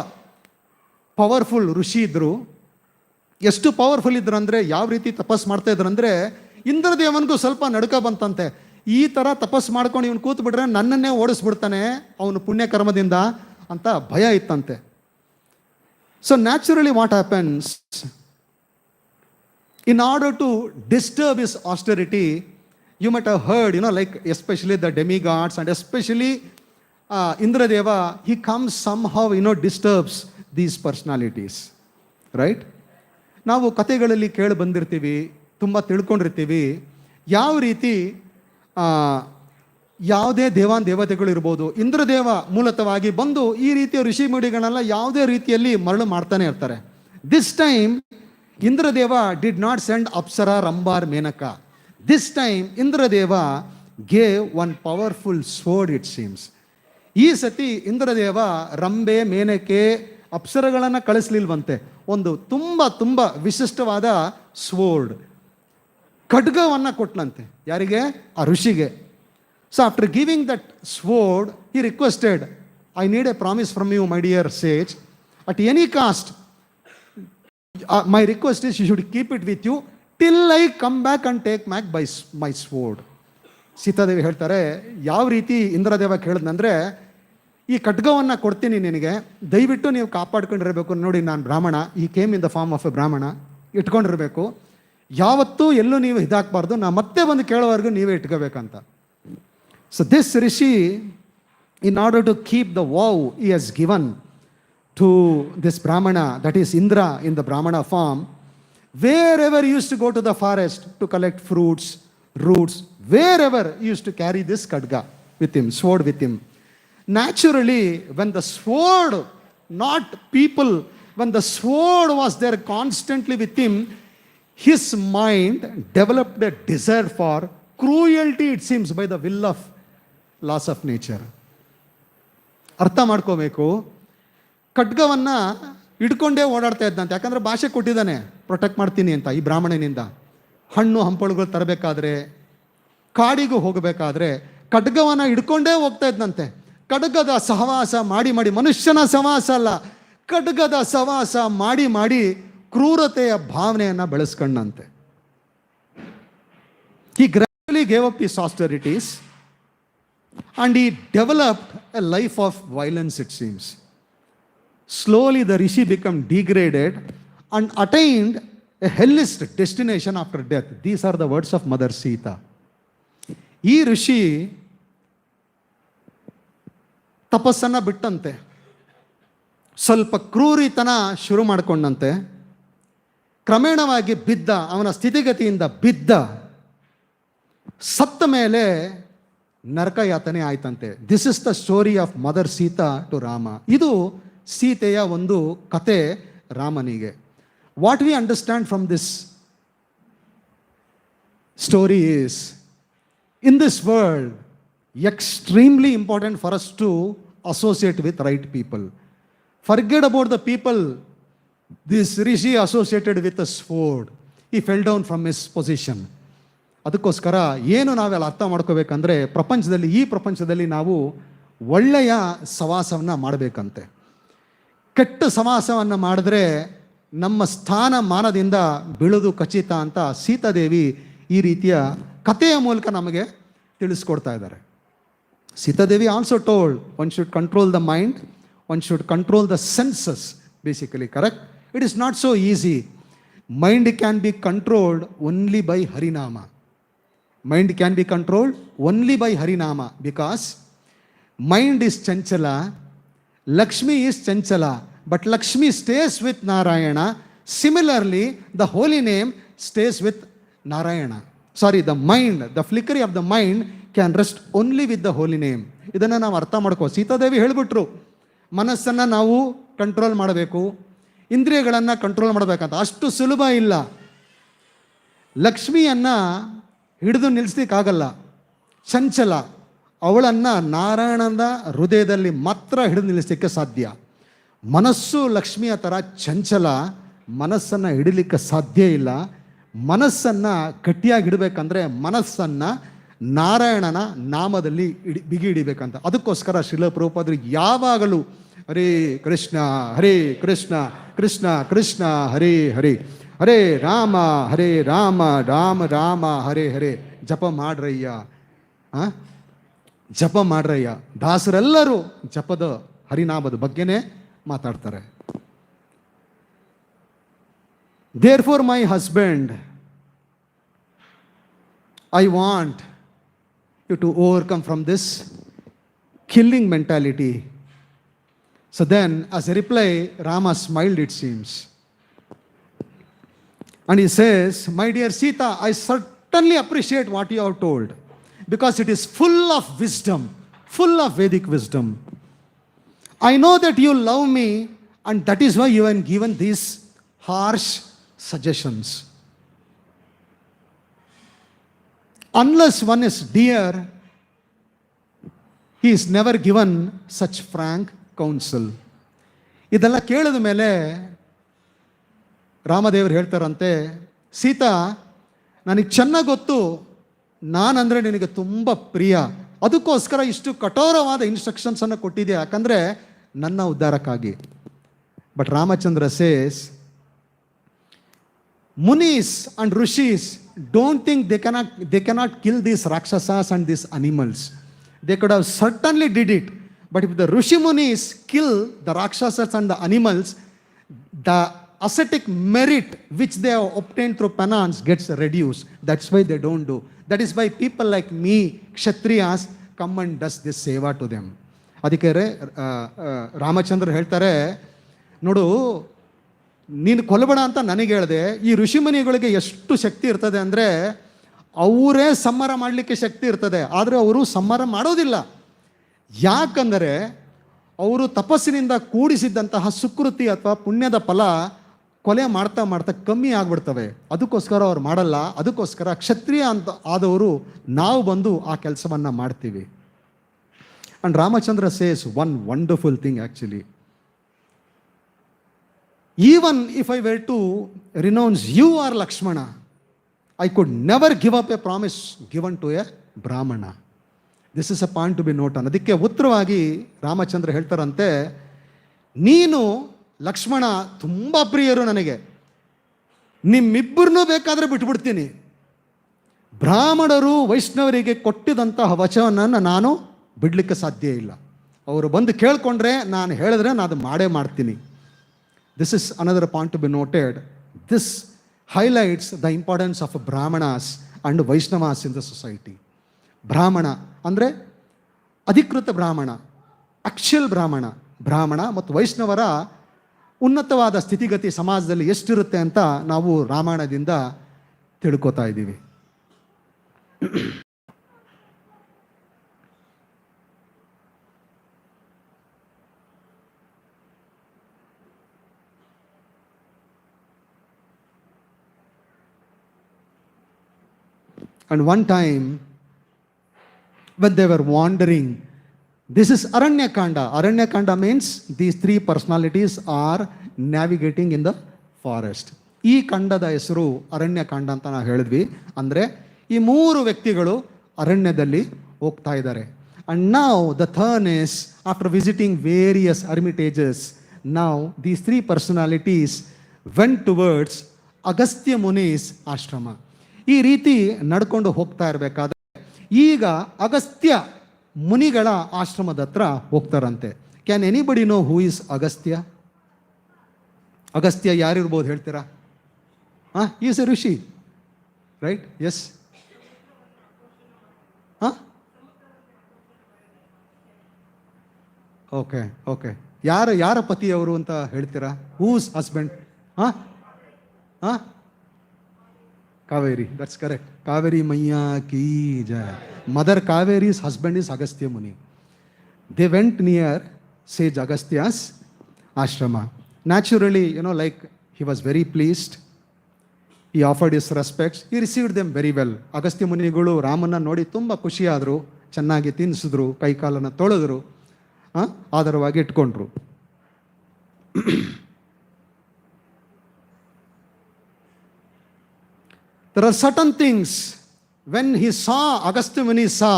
powerful ಋಷಿ ಇದ್ರು. ಎಷ್ಟು powerful ಇದ್ರು ಅಂದರೆ, ಯಾವ ರೀತಿ ತಪಸ್ ಮಾಡ್ತಾ ಇದ್ರು ಅಂದರೆ, ಇಂದ್ರದೇವನಿಗೂ ಸ್ವಲ್ಪ ನಡುಕ ಬಂತಂತೆ. ಈ ಥರ ತಪಸ್ ಮಾಡ್ಕೊಂಡು ಇವನು ಕೂತು ಬಿಟ್ರೆ ನನ್ನನ್ನೇ ಓಡಿಸ್ಬಿಡ್ತಾನೆ ಅವನು ಪುಣ್ಯಕರ್ಮದಿಂದ ಅಂತ ಭಯ ಇತ್ತಂತೆ. So naturally what happens, in order to disturb his austerity, you might have heard, like especially the demigods and especially Indradeva, he comes somehow, disturbs these personalities, right? ನಾವು ಕಥೆಗಳಲ್ಲಿ ಕೇಳಿ ಬಂದಿರ್ತೀವಿ, ತುಂಬ ತಿಳ್ಕೊಂಡಿರ್ತೀವಿ, ಯಾವ ರೀತಿ ಯಾವುದೇ ದೇವತೆಗಳು ಇರ್ಬೋದು, ಇಂದ್ರದೇವ ಮೂಲತವಾಗಿ ಬಂದು ಈ ರೀತಿಯ ಋಷಿ ಮುಡಿಗಳನ್ನೆಲ್ಲ ಯಾವುದೇ ರೀತಿಯಲ್ಲಿ ಮರಳು ಮಾಡ್ತಾನೆ ಇರ್ತಾರೆ. This time Indradeva did not send apsara, Rambha, Menaka. This time Indradeva gave one powerful sword, it seems. ಈ ಸತಿ ಇಂದ್ರದೇವ ರಂಬೆ, ಮೇನಕೆ, ಅಪ್ಸರಗಳನ್ನು ಕಳಿಸ್ಲಿಲ್ವಂತೆ, ಒಂದು ತುಂಬ ತುಂಬ ವಿಶಿಷ್ಟವಾದ ಸ್ವೋರ್ಡ್, ಖಡ್ಗವನ್ನು ಕೊಟ್ಲಂತೆ. ಯಾರಿಗೆ? ಆ ಋಷಿಗೆ. So after giving that sword, he requested, I need a promise from you, my dear sage. At any cost, my request is you should keep it with you till I come back and take back my sword. Sitadevi ಹೇಳ್ತಾರೆ, ಯಾವ ರೀತಿ ಇಂದ್ರದೇವ ಕೇಳಿದ್ನಂದ್ರೆ, ಈ ಖಡ್ಗವನ್ನು ಕೊಡ್ತೀನಿ ನಿನಗೆ, ದಯವಿಟ್ಟು ನೀವು ಕಾಪಾಡ್ಕೊಂಡಿರಬೇಕು. ನೋಡಿ, ನಾನು Brahmin, he came in the form of a Brahmin, ಇಟ್ಕೊಂಡಿರಬೇಕು. ಯಾವತ್ತೂ ಎಲ್ಲೂ ನೀವು ಇದಾಗಬಾರ್ದು, ನಾ ಮತ್ತೆ ಬಂದು ಕೇಳೋವರೆಗೂ ನೀವೇ ಇಟ್ಕೋಬೇಕಂತ. So this rishi, in order to keep the vow he has given to this Brahmana, that is Indra in the Brahmana form, wherever he used to go to the forest to collect fruits, roots, wherever he used to carry this kadga with him, sword with him. Naturally, when the sword, not people, when the sword was there constantly with him, his mind developed a desire for cruelty, it seems, by the will of laws of nature. ಅರ್ಥ ಮಾಡ್ಕೋಬೇಕು. ಖಡ್ಗವನ್ನು ಹಿಡ್ಕೊಂಡೇ ಓಡಾಡ್ತಾ ಇದ್ದಂತೆ, ಯಾಕಂದರೆ ಭಾಷೆ ಕೊಟ್ಟಿದ್ದಾನೆ protect ಮಾಡ್ತೀನಿ ಅಂತ ಈ ಬ್ರಾಹ್ಮಣನಿಂದ. ಹಣ್ಣು ಹಂಪಳುಗಳು ತರಬೇಕಾದ್ರೆ, ಕಾಡಿಗೂ ಹೋಗಬೇಕಾದ್ರೆ ಖಡ್ಗವನ್ನು ಹಿಡ್ಕೊಂಡೇ ಹೋಗ್ತಾ ಇದ್ದಂತೆ. ಖಡ್ಗದ ಸಹವಾಸ ಮಾಡಿ ಮಾಡಿ, ಮನುಷ್ಯನ ಸಹವಾಸ ಅಲ್ಲ, ಖಡ್ಗದ ಸಹವಾಸ ಮಾಡಿ ಮಾಡಿ ಕ್ರೂರತೆಯ ಭಾವನೆಯನ್ನು ಬೆಳೆಸ್ಕೊಂಡಂತೆ. He gradually gave up his austerities and he developed a life of violence, it seems. Slowly the rishi became degraded and attained a hellish destination after death. These are the words of Mother Sita. ಈ ಋಷಿ ತಪಸ್ಸನ್ನು ಬಿಟ್ಟಂತೆ, ಸ್ವಲ್ಪ ಕ್ರೂರಿತನ ಶುರು ಮಾಡಿಕೊಂಡಂತೆ, ಕ್ರಮೇಣವಾಗಿ ಬಿದ್ದ, ಅವನ ಸ್ಥಿತಿಗತಿಯಿಂದ ಬಿದ್ದ, ಸತ್ತ ಮೇಲೆ ನರಕ ಯಾತನೆ ಆಯ್ತಂತೆ. This is the story of mother Sita to Rama. ಇದು ಸೀತೆಯ ಒಂದು ಕತೆ ರಾಮನಿಗೆ. What we understand from this story is, in this world extremely important for us to associate with right people. Forget about the people this rishi associated with a sword. He fell down from his position. ಅದಕ್ಕೋಸ್ಕರ ಏನು ನಾವೆಲ್ಲ ಅರ್ಥ ಮಾಡ್ಕೋಬೇಕಂದ್ರೆ, ಈ ಪ್ರಪಂಚದಲ್ಲಿ ನಾವು ಒಳ್ಳೆಯ ಸವಾಸವನ್ನು ಮಾಡಬೇಕಂತೆ. ಕೆಟ್ಟ ಸವಾಸವನ್ನು ಮಾಡಿದ್ರೆ ನಮ್ಮ ಸ್ಥಾನಮಾನದಿಂದ ಬೀಳೋದು ಖಚಿತ ಅಂತ ಸೀತಾದೇವಿ ಈ ರೀತಿಯ ಕಥೆಯ ಮೂಲಕ ನಮಗೆ ತಿಳಿಸ್ಕೊಡ್ತಾ ಇದ್ದಾರೆ. Sitadevi also told one should control the mind, one should control the senses, basically, correct? It is not so easy. Mind can be controlled only by Harinama. Mind can be controlled only by Harinama, because mind is Chanchala, Lakshmi is Chanchala, but Lakshmi stays with Narayana. Similarly, the holy name stays with Narayana. Sorry, the mind, the flickering of the mind can rest only with the holy name. ಇದನ್ನು ನಾವು ಅರ್ಥ ಮಾಡ್ಕೋ. ಸೀತಾದೇವಿ ಹೇಳಿಬಿಟ್ರು, ಮನಸ್ಸನ್ನು ನಾವು control ಮಾಡಬೇಕು, ಇಂದ್ರಿಯಗಳನ್ನು control ಮಾಡಬೇಕಂತ. ಅಷ್ಟು ಸುಲಭ ಇಲ್ಲ. ಲಕ್ಷ್ಮಿಯನ್ನು ಹಿಡಿದು ನಿಲ್ಲಿಸ್ಲಿಕ್ಕಾಗಲ್ಲ, ಚಂಚಲ. ಅವಳನ್ನು ನಾರಾಯಣನ ಹೃದಯದಲ್ಲಿ ಮಾತ್ರ ಹಿಡಿದು ನಿಲ್ಲಿಸಲಿಕ್ಕೆ ಸಾಧ್ಯ. ಮನಸ್ಸು ಲಕ್ಷ್ಮಿಯ ಥರ ಚಂಚಲ, ಮನಸ್ಸನ್ನು ಹಿಡಿಲಿಕ್ಕೆ ಸಾಧ್ಯ ಇಲ್ಲ. ಮನಸ್ಸನ್ನು ಗಟ್ಟಿಯಾಗಿ ಇಡಬೇಕಂದ್ರೆ ಮನಸ್ಸನ್ನು ನಾರಾಯಣನ ನಾಮದಲ್ಲಿ ಬಿಗಿ ಹಿಡಿಬೇಕಂತ. ಅದಕ್ಕೋಸ್ಕರ ಶ್ರೀಲ ಪ್ರಭುಪಾದರು ಯಾವಾಗಲೂ ಹರೇ ಕೃಷ್ಣ ಹರೇ ಕೃಷ್ಣ ಕೃಷ್ಣ ಕೃಷ್ಣ ಹರೇ ಹರೇ, ಹರೇ ರಾಮ ರಾಮ ರಾಮ ಹರೇ ಹರೇ ಜಪ ಮಾಡ್ರಯ್ಯ, ಜಪ ಮಾಡ್ರಯ್ಯ. ದಾಸರೆಲ್ಲರೂ ಜಪದ ಹರಿನಾಮದ ಬಗ್ಗೆನೇ ಮಾತಾಡ್ತಾರೆ. Therefore, my husband, I want you to overcome from this killing mentality. So then, as a reply, Rama smiled, it seems. And he says, my dear Sita, I certainly appreciate what you have told, because it is full of wisdom, full of Vedic wisdom. I know that you love me, and that is why you have given these harsh suggestions. Unless one is dear, he is never given such frank counsel. ಇದೆಲ್ಲ ಕೇಳಿದ ಮೇಲೆ ರಾಮದೇವರು ಹೇಳ್ತಾರಂತೆ, ಸೀತಾ, ನನಗೆ ಚೆನ್ನಾಗಿ ಗೊತ್ತು ನಾನಂದರೆ ನಿನಗೆ ತುಂಬ ಪ್ರಿಯ, ಅದಕ್ಕೋಸ್ಕರ ಇಷ್ಟು ಕಠೋರವಾದ ಇನ್ಸ್ಟ್ರಕ್ಷನ್ಸನ್ನು ಕೊಟ್ಟಿದೆ, ಯಾಕಂದರೆ ನನ್ನ ಉದ್ಧಾರಕ್ಕಾಗಿ. But Ramachandra says, Munis and Rishis don't think they cannot kill these Rakshasas and these animals. They could have certainly did it. But if the Rishi Munis kill the Rakshasas and the animals, the ascetic merit which they have obtained through penance gets reduced. That's why they don't do. That is why people like me, Kshatriyas, come and does this seva to them. ಅದಕ್ಕೆ ರಾಮಚಂದ್ರ ಹೇಳ್ತಾರೆ, ನೋಡು, ನೀನು ಕೊಲ್ಲಬೇಡ ಅಂತ ನನಗೆ ಹೇಳಿದೆ. ಈ ಋಷಿಮುನಿಗಳಿಗೆ ಎಷ್ಟು ಶಕ್ತಿ ಇರ್ತದೆ ಅಂದರೆ, ಅವರೇ ಸಂಹಾರ ಮಾಡಲಿಕ್ಕೆ ಶಕ್ತಿ ಇರ್ತದೆ, ಆದರೆ ಅವರು ಸಂಹಾರ ಮಾಡೋದಿಲ್ಲ. ಯಾಕಂದರೆ ಅವರು ತಪಸ್ಸಿನಿಂದ ಕೂಡಿಸಿದ್ದಂತಹ ಸುಕೃತಿ ಅಥವಾ ಪುಣ್ಯದ ಫಲ ಕೊಲೆ ಮಾಡ್ತಾ ಮಾಡ್ತಾ ಕಮ್ಮಿ ಆಗಿಬಿಡ್ತವೆ. ಅದಕ್ಕೋಸ್ಕರ ಅವ್ರು ಮಾಡಲ್ಲ. ಅದಕ್ಕೋಸ್ಕರ ಕ್ಷತ್ರಿಯ ಅಂತ ಆದವರು ನಾವು ಬಂದು ಆ ಕೆಲಸವನ್ನು ಮಾಡ್ತೀವಿ. And Ramachandra says one wonderful thing actually. Even if I were to renounce you or Lakshmana, I could never give up a promise given to a Brahmana. This is a point to be noted. ಅದಕ್ಕೆ ಉತ್ತರವಾಗಿ ರಾಮಚಂದ್ರ ಹೇಳ್ತಾರಂತೆ, ನೀನು ಲಕ್ಷ್ಮಣ ತುಂಬ ಪ್ರಿಯರು ನನಗೆ, ನಿಮ್ಮಿಬ್ಬರನ್ನೂ ಬೇಕಾದರೆ ಬಿಟ್ಬಿಡ್ತೀನಿ. ಬ್ರಾಹ್ಮಣರು ವೈಷ್ಣವರಿಗೆ ಕೊಟ್ಟಿದಂತಹ ವಚನವನ್ನು ನಾನು ಬಿಡಲಿಕ್ಕೆ ಸಾಧ್ಯ ಇಲ್ಲ. ಅವರು ಬಂದು ಕೇಳಿಕೊಂಡ್ರೆ ನಾನು ಹೇಳಿದ್ರೆ ನಾನು ಅದು ಮಾಡೇ ಮಾಡ್ತೀನಿ. This is another point to be noted. This highlights the importance of Brahmanas and Vaishnavas in the society. ಬ್ರಾಹ್ಮಣ ಅಂದರೆ ಅಧಿಕೃತ ಬ್ರಾಹ್ಮಣ, ಆಕ್ಚುಯಲ್ ಬ್ರಾಹ್ಮಣ ಮತ್ತು ವೈಷ್ಣವರ ಉನ್ನತವಾದ ಸ್ಥಿತಿಗತಿ ಸಮಾಜದಲ್ಲಿ ಎಷ್ಟಿರುತ್ತೆ ಅಂತ ನಾವು ರಾಮಾಯಣದಿಂದ ತಿಳ್ಕೊತಾ ಇದ್ದೀವಿ. And one time, when they were wandering, this is ARANYA KANDA. ARANYA KANDA means these three personalities are navigating in the forest. ಈ ಖಂಡದ ಹೆಸರು ಅರಣ್ಯ ಕಾಂಡ ಅಂತ ನಾವು ಹೇಳಿದ್ವಿ. ಅಂದರೆ ಈ ಮೂರು ವ್ಯಕ್ತಿಗಳು ಅರಣ್ಯದಲ್ಲಿ ಹೋಗ್ತಾ ಇದ್ದಾರೆ. And now the turn is, after visiting various hermitages, now these three personalities went towards Agastya ಮುನಿ's ಆಶ್ರಮ. ಈ ರೀತಿ ನಡ್ಕೊಂಡು ಹೋಗ್ತಾ ಇರಬೇಕಾದ್ರೆ ಈಗ ಅಗಸ್ತ್ಯ ಮುನಿಗಳ ಆಶ್ರಮದ ಹತ್ರ ಹೋಗ್ತಾರಂತೆ. Can anybody know who is Agastya? Agastya ಯಾರಿರ್ಬೋದು ಹೇಳ್ತೀರಾ? Is a rishi, right? Yes. Okay okay. ಯಾರ ಪತಿಯವರು ಅಂತ ಹೇಳ್ತೀರಾ? Whose husband? Kaveri, that's correct. Kaveri Maiya ki jai. Mother Kaveri's husband is Agastya Muni. They went near sage Agastya's ashrama. Naturally, like he was very pleased. He offered his respects. He received them very well. Agastya Muniಗಳು ರಾಮನ ನೋಡಿ ತುಂಬ ಖುಷಿಯಾದರು, ಚೆನ್ನಾಗಿ ತಿನ್ನಿಸಿದ್ರು, ಕೈಕಾಲನ್ನು ತೊಳೆದ್ರು, ಆಧಾರವಾಗಿ ಇಟ್ಕೊಂಡ್ರು. There are certain things, when he saw, Agastya Muni saw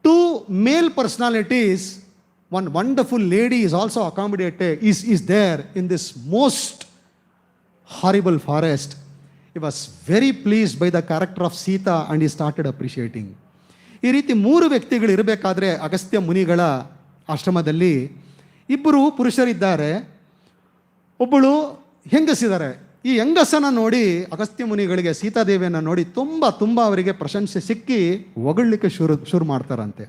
two male personalities, one wonderful lady is also accommodated, is there in this most horrible forest. He was very pleased by the character of Sita and he started appreciating. ಈ ರೀತಿ ಮೂರು ವ್ಯಕ್ತಿಗಳು ಇರಬೇಕಾದ್ರೆ ಅಗಸ್ತ್ಯ ಮುನಿಗಳ ಆಶ್ರಮದಲ್ಲಿ ಇಬ್ಬರು ಪುರುಷರಿದ್ದಾರೆ, ಒಬ್ಬಳು ಹೆಂಗಸಿದ್ದಾರೆ. ಈ ಹೆಂಗಸನ ನೋಡಿ ಅಗಸ್ತ್ಯ ಮುನಿಗಳಿಗೆ ಸೀತಾದೇವಿಯನ್ನು ನೋಡಿ ತುಂಬ ಅವರಿಗೆ ಪ್ರಶಂಸೆ ಸಿಕ್ಕಿ ಹೊಗಳಲಿಕ್ಕೆ ಶುರು ಮಾಡ್ತಾರಂತೆ.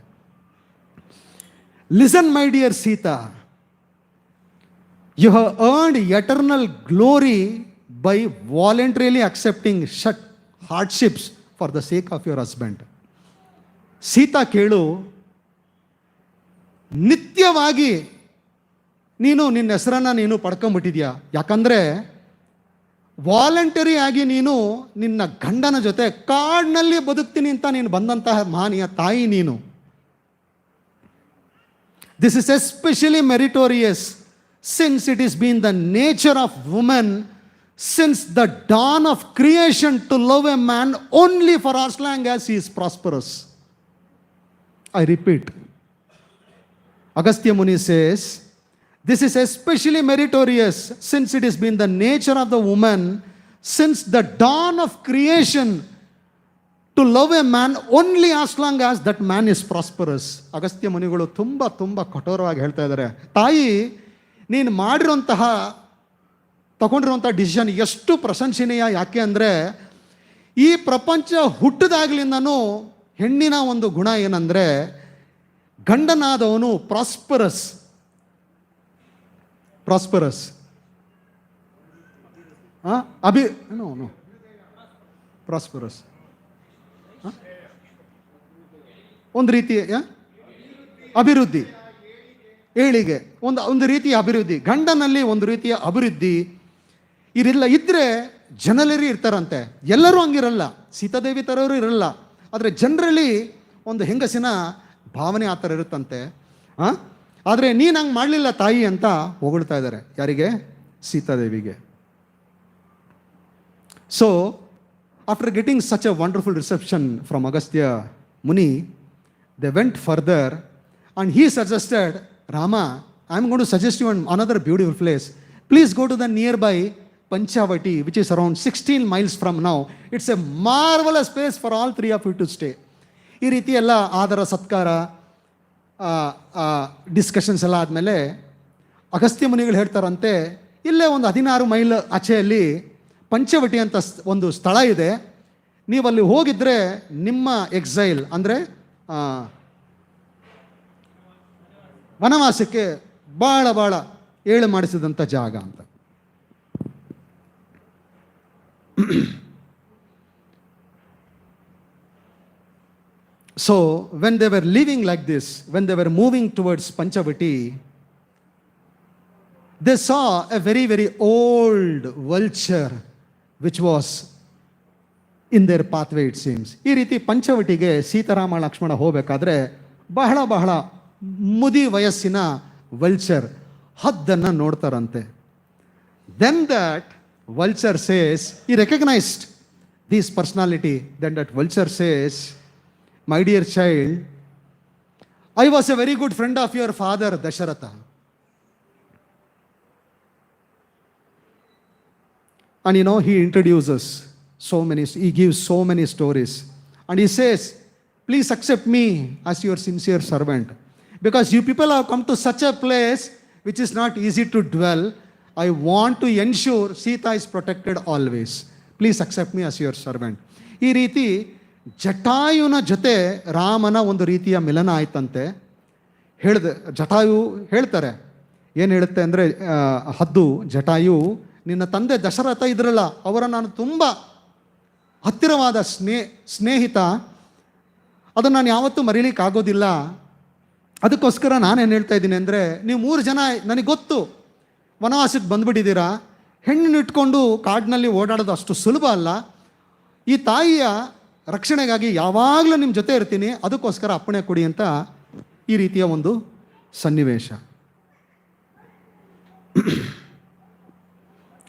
Listen my dear Sita, you have earned eternal glory by voluntarily accepting hardships for the sake of your husband. Sita ಕೇಳು, ನಿತ್ಯವಾಗಿ ನಿನ್ನ ಹೆಸರನ್ನು ನೀನು ಪಡ್ಕೊಂಬಿಟ್ಟಿದ್ಯಾ. ಯಾಕಂದರೆ ವಾಲಂಟರಿ ಆಗಿ ನೀನು ನಿನ್ನ ಗಂಡನ ಜೊತೆ ಕಾಡಿನಲ್ಲಿ ಬದುಕ್ತೀನಿ ಅಂತ ನೀನು ಬಂದಂತಹ ಮಹನೀಯ ತಾಯಿ ನೀನು. This is especially meritorious since it is been the nature of women since the dawn of creation to love a man only for as long as he is prosperous. I repeat, Agastya Muni says, this is especially meritorious since it has been the nature of the woman since the dawn of creation to love a man only as long as that man is prosperous. Agastya ಮುನಿಗಳು ತುಂಬ ಕಠೋರವಾಗಿ ಹೇಳ್ತಾ ಇದ್ದಾರೆ, ತಾಯಿ ನೀನು ತಗೊಂಡಿರುವಂಥ decision ಎಷ್ಟು ಪ್ರಶಂಸನೀಯ. ಯಾಕೆ ಅಂದರೆ ಈ ಪ್ರಪಂಚ ಹುಟ್ಟಿದಾಗಲಿಂದನೂ ಹೆಣ್ಣಿನ ಒಂದು ಗುಣ ಏನಂದರೆ ಗಂಡನಾದವನು ಪ್ರಾಸ್ಪರಸ್ ಪ್ರಾಸ್ಪರಸ್ ಒಂದು ರೀತಿಯ ಅಭಿವೃದ್ಧಿ, ಏಳಿಗೆ, ಒಂದು ರೀತಿಯ ಅಭಿವೃದ್ಧಿ, ಗಂಡನಲ್ಲಿ ಒಂದು ರೀತಿಯ ಅಭಿವೃದ್ಧಿ ಇರಿಲ್ಲ. ಇದ್ರೆ ಜನರಲಿ ಇರ್ತಾರಂತೆ. ಎಲ್ಲರೂ ಹಂಗಿರಲ್ಲ, ಸೀತಾದೇವಿ ಥರವರು ಇರಲ್ಲ. ಆದರೆ ಜನರಲಿ ಒಂದು ಹೆಂಗಸಿನ ಭಾವನೆ ಆ ಥರ ಇರುತ್ತಂತೆ. ಆದರೆ ನೀನು ಹಂಗೆ ಮಾಡಲಿಲ್ಲ ತಾಯಿ ಅಂತ ಹೊಗಳ್ತಾ ಇದ್ದಾರೆ. ಯಾರಿಗೆ? ಸೀತಾದೇವಿಗೆ. So after getting such a wonderful reception from Agastya muni, they went further and he suggested, Rama, I am going to suggest you another beautiful place. Please go to the nearby Panchavati, which is around 16 miles from now. It's a marvelous place for all three of you to stay. ಈ ರೀತಿ ಎಲ್ಲ ಆದರ ಸತ್ಕಾರ discussions ಎಲ್ಲ ಆದಮೇಲೆ ಅಗಸ್ತ್ಯ ಮುನಿಗಳು ಹೇಳ್ತಾರಂತೆ, ಇಲ್ಲೇ ಒಂದು 16 ಮೈಲ್ ಆಚೆಯಲ್ಲಿ ಪಂಚವಟಿ ಅಂತ ಒಂದು ಸ್ಥಳ ಇದೆ. ನೀವಲ್ಲಿ ಹೋಗಿದ್ರೆ ನಿಮ್ಮ ಎಕ್ಸೈಲ್ ಅಂದರೆ ವನವಾಸಕ್ಕೆ ಭಾಳ ಭಾಳ ಏಳು ಮಾಡಿಸಿದಂಥ ಜಾಗ ಅಂತ. So when they were living like this, when they were moving towards Panchavati, they saw A very very old vulture which was in their pathway it seems. ಈ ರೀತಿ ಪಂಚವಟಿಗೆ ಸೀತಾರಾಮ ಲಕ್ಷ್ಮಣ ಹೋಗಬೇಕಾದ್ರೆ ಬಹಳ ಬಹಳ ಮುದಿ ವಯಸ್ಸಿನ ವಲ್ಚರ್ ಹದ್ದನ್ನು ನೋಡ್ತಾರಂತೆ. Then that vulture says, he recognised this personality. Then that vulture says, my dear child, I was a very good friend of your father Dasharatha. And you know, he introduces he gives so many stories. And he says, please accept me as your sincere servant. Because you people have come to such a place which is not easy to dwell. I want to ensure Sita is protected always. Please accept me as your servant. ಈ ರೀತಿ ಜಟಾಯುನ ಜೊತೆ ರಾಮನ ಒಂದು ರೀತಿಯ ಮಿಲನ ಆಯ್ತಂತೆ. ಜಟಾಯು ಹೇಳ್ತಾರೆ, ಏನು ಹೇಳುತ್ತೆ ಅಂದರೆ, ಹದ್ದು ಜಟಾಯು, ನಿನ್ನ ತಂದೆ ದಶರಥ ಇದ್ರಲ್ಲ, ಅವರ ನಾನು ತುಂಬ ಹತ್ತಿರವಾದ ಸ್ನೇಹಿತ, ಅದನ್ನು ನಾನು ಯಾವತ್ತೂ ಮರೀಲಿಕ್ಕಾಗೋದಿಲ್ಲ. ಅದಕ್ಕೋಸ್ಕರ ನಾನೇನು ಹೇಳ್ತಾ ಇದ್ದೀನಿ ಅಂದರೆ, ನೀವು 3 ಜನ ನನಗೆ ಗೊತ್ತು ವನವಾಸಕ್ಕೆ ಬಂದುಬಿಟ್ಟಿದ್ದೀರಾ, ಹೆಣ್ಣನ್ನು ಇಟ್ಕೊಂಡು ಕಾಡಿನಲ್ಲಿ ಓಡಾಡೋದು ಅಷ್ಟು ಸುಲಭ ಅಲ್ಲ. ಈ ತಾಯಿಯ ರಕ್ಷಣೆಗಾಗಿ ಯಾವಾಗಲೂ ನಿಮ್ಮ ಜೊತೆ ಇರ್ತೀನಿ, ಅದಕ್ಕೋಸ್ಕರ ಅಪ್ಪಣೆ ಕೊಡಿ ಅಂತ ಈ ರೀತಿಯ ಒಂದು ಸನ್ನಿವೇಶ.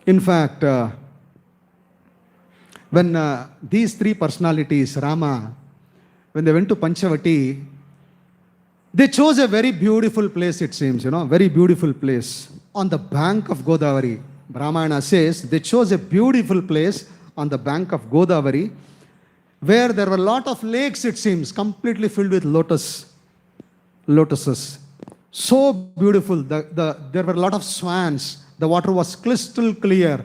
In fact, when these 3 personalities, Rama, when they went to Panchavati, they chose a very beautiful place, it seems, very beautiful place on the bank of Godavari. Ramayana says they chose a beautiful place on the bank of Godavari, where there were a lot of lakes, it seems, completely filled with lotuses. So beautiful. There were a lot of swans. The water was crystal clear,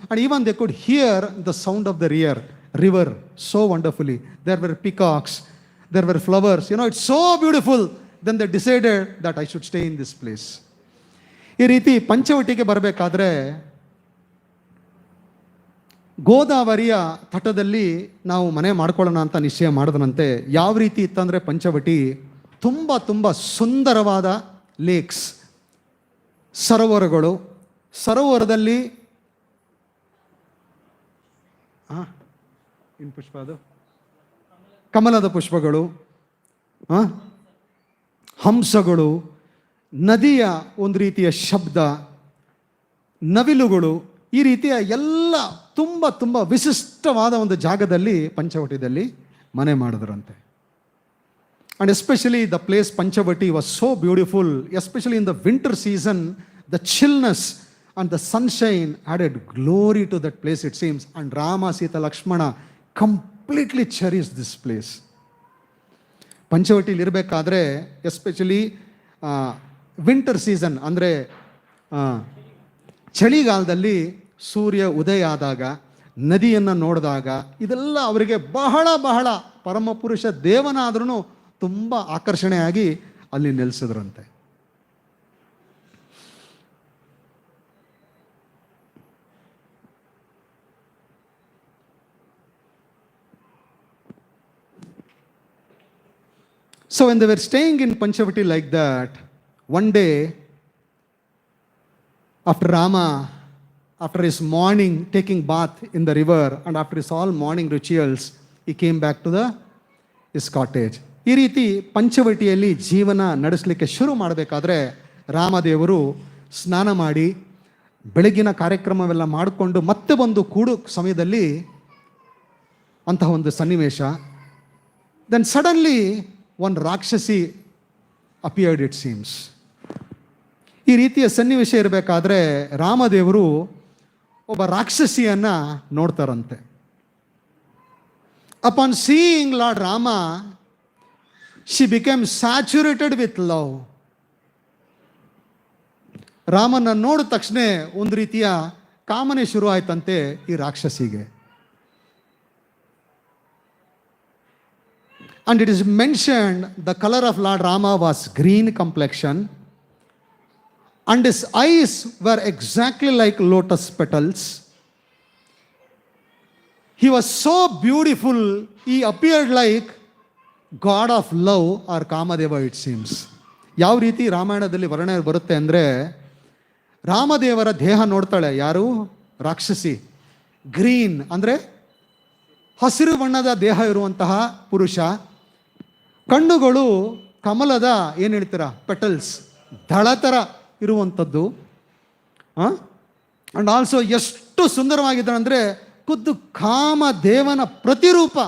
and even they could hear the sound of the river so wonderfully. There were peacocks, there were flowers. It's so beautiful. Then they decided that I should stay in this place. ಈ ರೀತಿ ಪಂಚವಟಿಗೆ ಬರಬೇಕಾದ್ರೆ ಗೋದಾವರಿಯ ತಟದಲ್ಲಿ ನಾವು ಮನೆ ಮಾಡ್ಕೊಳ್ಳೋಣ ಅಂತ ನಿಶ್ಚಯ ಮಾಡಿದನಂತೆ. ಯಾವ ರೀತಿ ಇತ್ತಂದರೆ ಪಂಚವಟಿ ತುಂಬ ತುಂಬ ಸುಂದರವಾದ ಲೇಕ್ಸ್, ಸರೋವರಗಳು, ಸರೋವರದಲ್ಲಿ ಏನು ಪುಷ್ಪ ಅದು? ಕಮಲದ ಪುಷ್ಪಗಳು, ಹಂಸಗಳು, ನದಿಯ ಒಂದು ರೀತಿಯ ಶಬ್ದ, ನವಿಲುಗಳು, ಈ ರೀತಿಯ ಎಲ್ಲ ತುಂಬ ತುಂಬ ವಿಶಿಷ್ಟವಾದ ಒಂದು ಜಾಗದಲ್ಲಿ ಪಂಚವಟಿದಲ್ಲಿ ಮನೆ ಮಾಡಿದ್ರಂತೆ. And especially the place Panchavati was so beautiful, especially in the winter season, the chillness and the sunshine added glory to that place, it seems. And Rama, Sita, Lakshmana completely cherished this place. ಪಂಚವಟಿಲಿ ಇರಬೇಕಾದ್ರೆ especially winter season ಅಂದರೆ ಚಳಿಗಾಲದಲ್ಲಿ ಸೂರ್ಯ ಉದಯ ಆದಾಗ, ನದಿಯನ್ನು ನೋಡಿದಾಗ, ಇದೆಲ್ಲ ಅವರಿಗೆ ಬಹಳ ಬಹಳ ಪರಮಪುರುಷ ದೇವನಾದ್ರೂ ತುಂಬ ಆಕರ್ಷಣೆಯಾಗಿ ಅಲ್ಲಿ ನೆಲೆಸಿದ್ರಂತೆ. So when they were staying in Panchavati like that, one day, after Rama, after his morning taking bath in the river and after his all morning rituals, he came back to his cottage. ಈ ರೀತಿ ಪಂಚವಟಿಯಲ್ಲಿ ಜೀವನ ನಡೆಸಲಿಕ್ಕೆ ಶುರು ಮಾಡಬೇಕಾದ್ರೆ ರಾಮದೇವರು ಸ್ನಾನ ಮಾಡಿ ಬೆಳಗಿನ ಕಾರ್ಯಕ್ರಮವೆಲ್ಲ ಮಾಡಿಕೊಂಡು ಮತ್ತೆ ಬಂದು ಕೂಡು ಸಮಯದಲ್ಲಿ ಅಂತಹ ಒಂದು ಸನ್ನಿವೇಶ. Then suddenly one rakshasi appeared, it seems. ಈ ರೀತಿಯ ಸನ್ನಿವೇಶ ಇರಬೇಕಾದ್ರೆ ರಾಮದೇವರು ಒಬ್ಬ ರಾಕ್ಷಸಿಯನ್ನ ನೋಡ್ತಾರಂತೆ. Upon seeing Lord Rama, she became saturated with love. ರಾಮನ ನೋಡಿದ ತಕ್ಷಣ ಒಂದು ರೀತಿಯ ಕಾಮನೆ ಶುರು ಆಯ್ತಂತೆ ಈ ರಾಕ್ಷಸಿಗೆ. And it is mentioned the color of Lord Rama was green complexion and his eyes were exactly like lotus petals. He was so beautiful, he appeared like God of love or Kamadeva, it seems. ಯಾವ ರೀತಿ ರಾಮಾಯಣದಲ್ಲಿ ವರ್ಣನೆ ಬರುತ್ತೆ ಅಂದರೆ, ರಾಮದೇವರ ದೇಹ ನೋಡ್ತಾಳೆ ಯಾರು? ರಾಕ್ಷಸಿ. ಗ್ರೀನ್ ಅಂದರೆ ಹಸಿರು ಬಣ್ಣದ ದೇಹ ಇರುವಂತಹ ಪುರುಷ. ಕಣ್ಣುಗಳು ಕಮಲದ ಏನು ಹೇಳ್ತೀರಾ, ಪೆಟಲ್ಸ್, ದಳ ಥರ ಇರುವಂಥದ್ದು. ಆ್ಯಂಡ್ ಆಲ್ಸೋ ಎಷ್ಟು ಸುಂದರವಾಗಿದ್ದಾಳೆ ಅಂದರೆ ಖುದ್ದು ಕಾಮದೇವನ ಪ್ರತಿರೂಪ.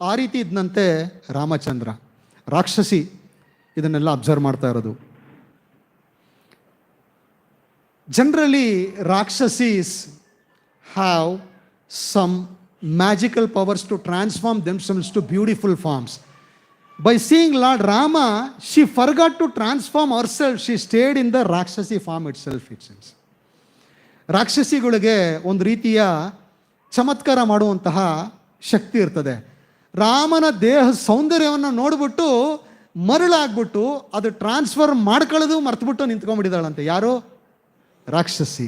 ಆ ರೀತಿ ಇದ್ದಂತೆ ರಾಮಚಂದ್ರ. ರಾಕ್ಷಸಿ ಇದನ್ನೆಲ್ಲ ಅಬ್ಸರ್ವ್ ಮಾಡ್ತಾ ಇರೋದು. Generally rakshasis have some magical powers to transform themselves to beautiful forms. By seeing Lord Rama, she forgot to transform herself. She stayed in the Rakshasi form itself, it seems. ರಾಕ್ಷಸಿಗಳಿಗೆ ಒಂದು ರೀತಿಯ ಚಮತ್ಕಾರ ಮಾಡುವಂತಹ ಶಕ್ತಿ ಇರ್ತದೆ. ರಾಮನ ದೇಹ ಸೌಂದರ್ಯವನ್ನು ನೋಡ್ಬಿಟ್ಟು ಮರಳಾಗ್ಬಿಟ್ಟು ಅದು ಟ್ರಾನ್ಸ್ಫರ್ ಮಾಡ್ಕೊಳ್ಳೋದು ಮರ್ತುಬಿಟ್ಟು ನಿಂತ್ಕೊಂಡ್ಬಿಟ್ಟಿದ್ದಾಳಂತೆ. ಯಾರು? ರಾಕ್ಷಸಿ.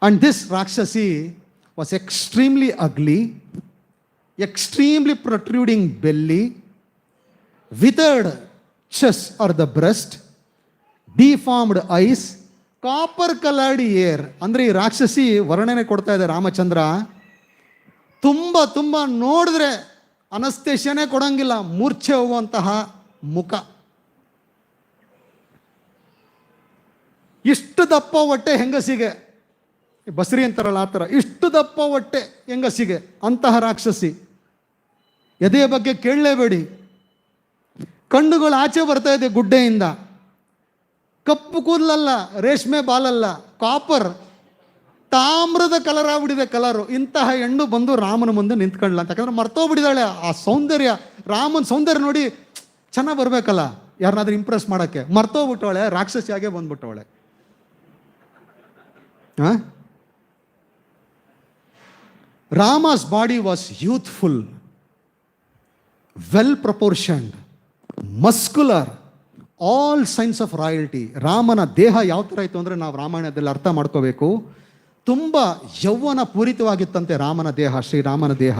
And this Rakshasi was extremely ugly, extremely protruding belly, withered chest or the breast, deformed eyes, copper coloured air. ಅಂದರೆ ಈ ರಾಕ್ಷಸಿ ವರ್ಣನೆ ಕೊಡ್ತಾ ಇದೆ ರಾಮಚಂದ್ರ. ತುಂಬ ತುಂಬ ನೋಡಿದ್ರೆ ಅನಸ್ತೇಶನೇ ಕೊಡಂಗಿಲ್ಲ, ಮೂರ್ಛೆ ಹೋಗುವಂತಹ ಮುಖ, ಇಷ್ಟು ದಪ್ಪ ಹೊಟ್ಟೆ ಹೆಂಗಸಿಗೆ, ಬಸರಿ ಅಂತಾರಲ್ಲ ಆ ಥರ, ಇಷ್ಟು ದಪ್ಪ ಹೊಟ್ಟೆ ಹೆಂಗಸಿಗೆ, ಅಂತಹ ರಾಕ್ಷಸಿ. ಎದೆಯ ಬಗ್ಗೆ ಕೇಳಲೇಬೇಡಿ. ಕಣ್ಣುಗಳು ಆಚೆ ಬರ್ತಾ ಇದೆ ಗುಡ್ಡೆಯಿಂದ. ಕಪ್ಪು ಕೂದಲಲ್ಲ, ರೇಷ್ಮೆ ಬಾಲಲ್ಲ, ಕಾಪರ್, ತಾಮ್ರದ ಕಲರ್ ಆಗ್ಬಿಟ್ಟಿದೆ ಕಲರು. ಇಂತಹ ಹೆಣ್ಣು ಬಂದು ರಾಮನ ಮುಂದೆ ನಿಂತ್ಕೊಳ್ಳಲ್ಲ ಅಂತ. ಯಾಕಂದ್ರೆ ಮರ್ತೋಗ್ಬಿಟ್ಟಿದ್ದಾಳೆ ಆ ಸೌಂದರ್ಯ. ರಾಮನ ಸೌಂದರ್ಯ ನೋಡಿ ಚೆನ್ನಾಗಿ ಬರಬೇಕಲ್ಲ ಯಾರನ್ನಾದ್ರೂ ಇಂಪ್ರೆಸ್ ಮಾಡೋಕ್ಕೆ. ಮರ್ತೋಗ್ಬಿಟ್ಟವಳೆ, ರಾಕ್ಷಸಿಯಾಗೆ ಬಂದ್ಬಿಟ್ಟವಳೆ. Rama's body was youthful, well proportioned, muscular, all signs of royalty. ರಾಮನ ದೇಹ ಯಾವ ಥರ ಇತ್ತು ಅಂದರೆ ನಾವು ರಾಮಾಯಣದಲ್ಲಿ ಅರ್ಥ ಮಾಡ್ಕೋಬೇಕು. ತುಂಬ ಯೌವನ ಪೂರಿತವಾಗಿತ್ತಂತೆ ರಾಮನ ದೇಹ, ಶ್ರೀರಾಮನ ದೇಹ.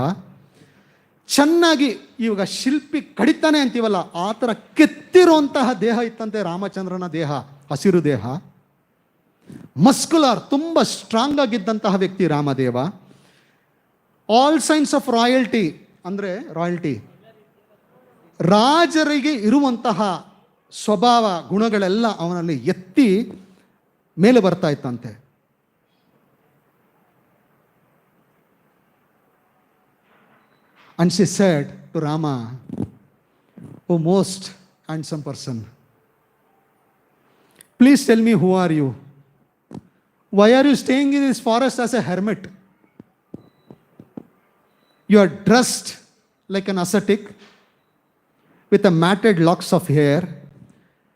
ಚೆನ್ನಾಗಿ ಇವಾಗ ಶಿಲ್ಪಿ ಕಡಿತಾನೆ ಅಂತೀವಲ್ಲ ಆ ಥರ ಕೆತ್ತಿರುವಂತಹ ದೇಹ ಇತ್ತಂತೆ ರಾಮಚಂದ್ರನ ದೇಹ, ಹಸಿರು ದೇಹ. ಮಸ್ಕುಲರ್, ತುಂಬ ಸ್ಟ್ರಾಂಗ್ ಆಗಿದ್ದಂತಹ ವ್ಯಕ್ತಿ Ramadeva. All science of royalty ಅಂದರೆ ರಾಯಲ್ಟಿ, ರಾಜರಿಗೆ ಇರುವಂತಹ ಸ್ವಭಾವ ಗುಣಗಳೆಲ್ಲ ಅವನಲ್ಲಿ ಎತ್ತಿ ಮೇಲೆ ಬರ್ತಾ ಇತ್ತಂತೆ. And she said to Rama, "O most handsome person, please tell me, who are you? Why are you staying in this forest as a hermit? You are dressed like an ascetic with a matted locks of hair.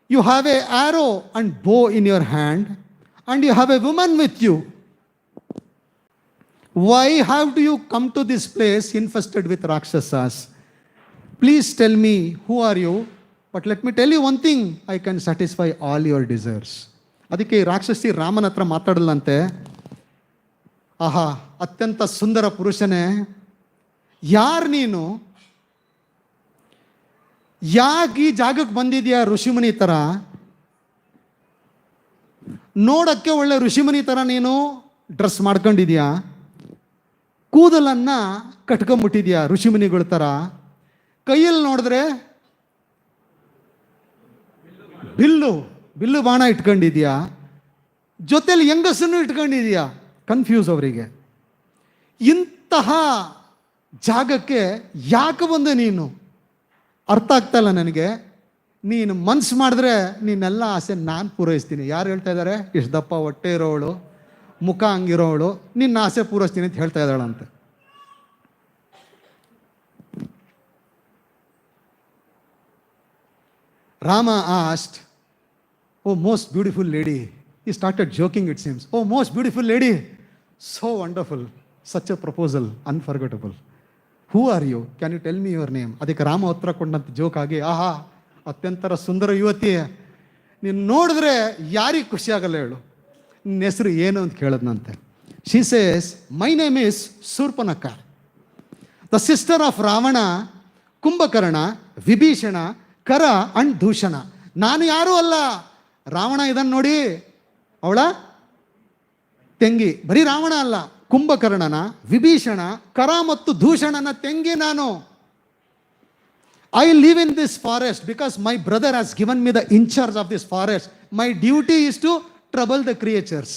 You have an arrow and bow in your hand, and you have a woman with you. Why have you come to this place infested with Rakshasas? Please tell me, who are you? But let me tell you one thing, I can satisfy all your desires." ಅದಕ್ಕೆ ಈ ರಾಕ್ಷಸಿ ರಾಮನ ಹತ್ರ ಮಾತಾಡಲ್ಲಂತೆ. ಆಹಾ, ಅತ್ಯಂತ ಸುಂದರ ಪುರುಷನೇ, ಯಾರು ನೀನು? ಯಾಕೆ ಈ ಜಾಗಕ್ಕೆ ಬಂದಿದ್ಯಾ ಋಷಿಮುನಿ ಥರ? ನೋಡೋಕ್ಕೆ ಒಳ್ಳೆ ಋಷಿಮುನಿ ಥರ ನೀನು ಡ್ರೆಸ್ ಮಾಡ್ಕೊಂಡಿದ್ಯಾ, ಕೂದಲನ್ನು ಕಟ್ಕೊಂಬಿಟ್ಟಿದ್ಯಾ ಋಷಿಮುನಿಗಳ ಥರ, ಕೈಯಲ್ಲಿ ನೋಡಿದ್ರೆ ಬಿಲ್ಲು ಬಾಣ ಇಟ್ಕೊಂಡಿದ್ಯಾ, ಜೊತೆಲಿ ಹೆಂಗಸನ್ನು ಇಟ್ಕೊಂಡಿದ್ಯಾ. ಕನ್ಫ್ಯೂಸ್ ಅವರಿಗೆ. ಇಂತಹ ಜಾಗಕ್ಕೆ ಯಾಕೆ ಬಂದೆ ನೀನು? ಅರ್ಥ ಆಗ್ತಾಯಿಲ್ಲ ನನಗೆ. ನೀನು ಮನ್ಸು ಮಾಡಿದ್ರೆ ನೀನೆಲ್ಲ ಆಸೆ ನಾನು ಪೂರೈಸ್ತೀನಿ. ಯಾರು ಹೇಳ್ತಾ ಇದ್ದಾರೆ? ಇಷ್ಟು ದಪ್ಪ ಹೊಟ್ಟೆ ಇರೋವಳು, ಮುಖ ಹಂಗಿರೋವಳು, ನಿನ್ನ ಆಸೆ ಪೂರೈಸ್ತೀನಿ ಅಂತ ಹೇಳ್ತಾ ಇದ್ದಾಳಂತೆ. Rama asked, "Oh, most beautiful lady." He started joking, it seems. "Oh, most beautiful lady. So wonderful. Such a proposal. Unforgettable. Who are you? Can you tell me your name?" ಅದಕ್ಕೆ ರಾಮ ಉತ್ತರ ಕೊಟ್ಟಂತ ಜೋಕ್ ಆಗಿ, ಆಹಾ ಅತ್ಯಂತರ ಸುಂದರ ಯುವತಿ, ನೀನು ನೋಡಿದ್ರೆ ಯಾರಿಗೆ ಖುಷಿ ಆಗಲ್ಲ ಹೇಳು, ನಿನ್ನ ಹೆಸರು ಏನು ಅಂತ ಕೇಳದ್ನಂತೆ. She says, "My name is Surpanaka, the sister of Ravana, Kumbhakarna, Vibhishana, ಕರ ಅಂಡ್ ದೂಷಣ." ನಾನು ಯಾರೂ ಅಲ್ಲ, ರಾವಣ ಇದನ್ನು ನೋಡಿ, ಅವಳ ತಂಗಿ. ಬರೀ ರಾವಣ ಅಲ್ಲ, ಕುಂಭಕರ್ಣನ, ವಿಭೀಷಣ, ಕರ ಮತ್ತು ದೂಷಣನ ತಂಗಿ ನಾನು. I live in this forest because my brother has given me the in charge of this forest. My duty is to trouble the creatures.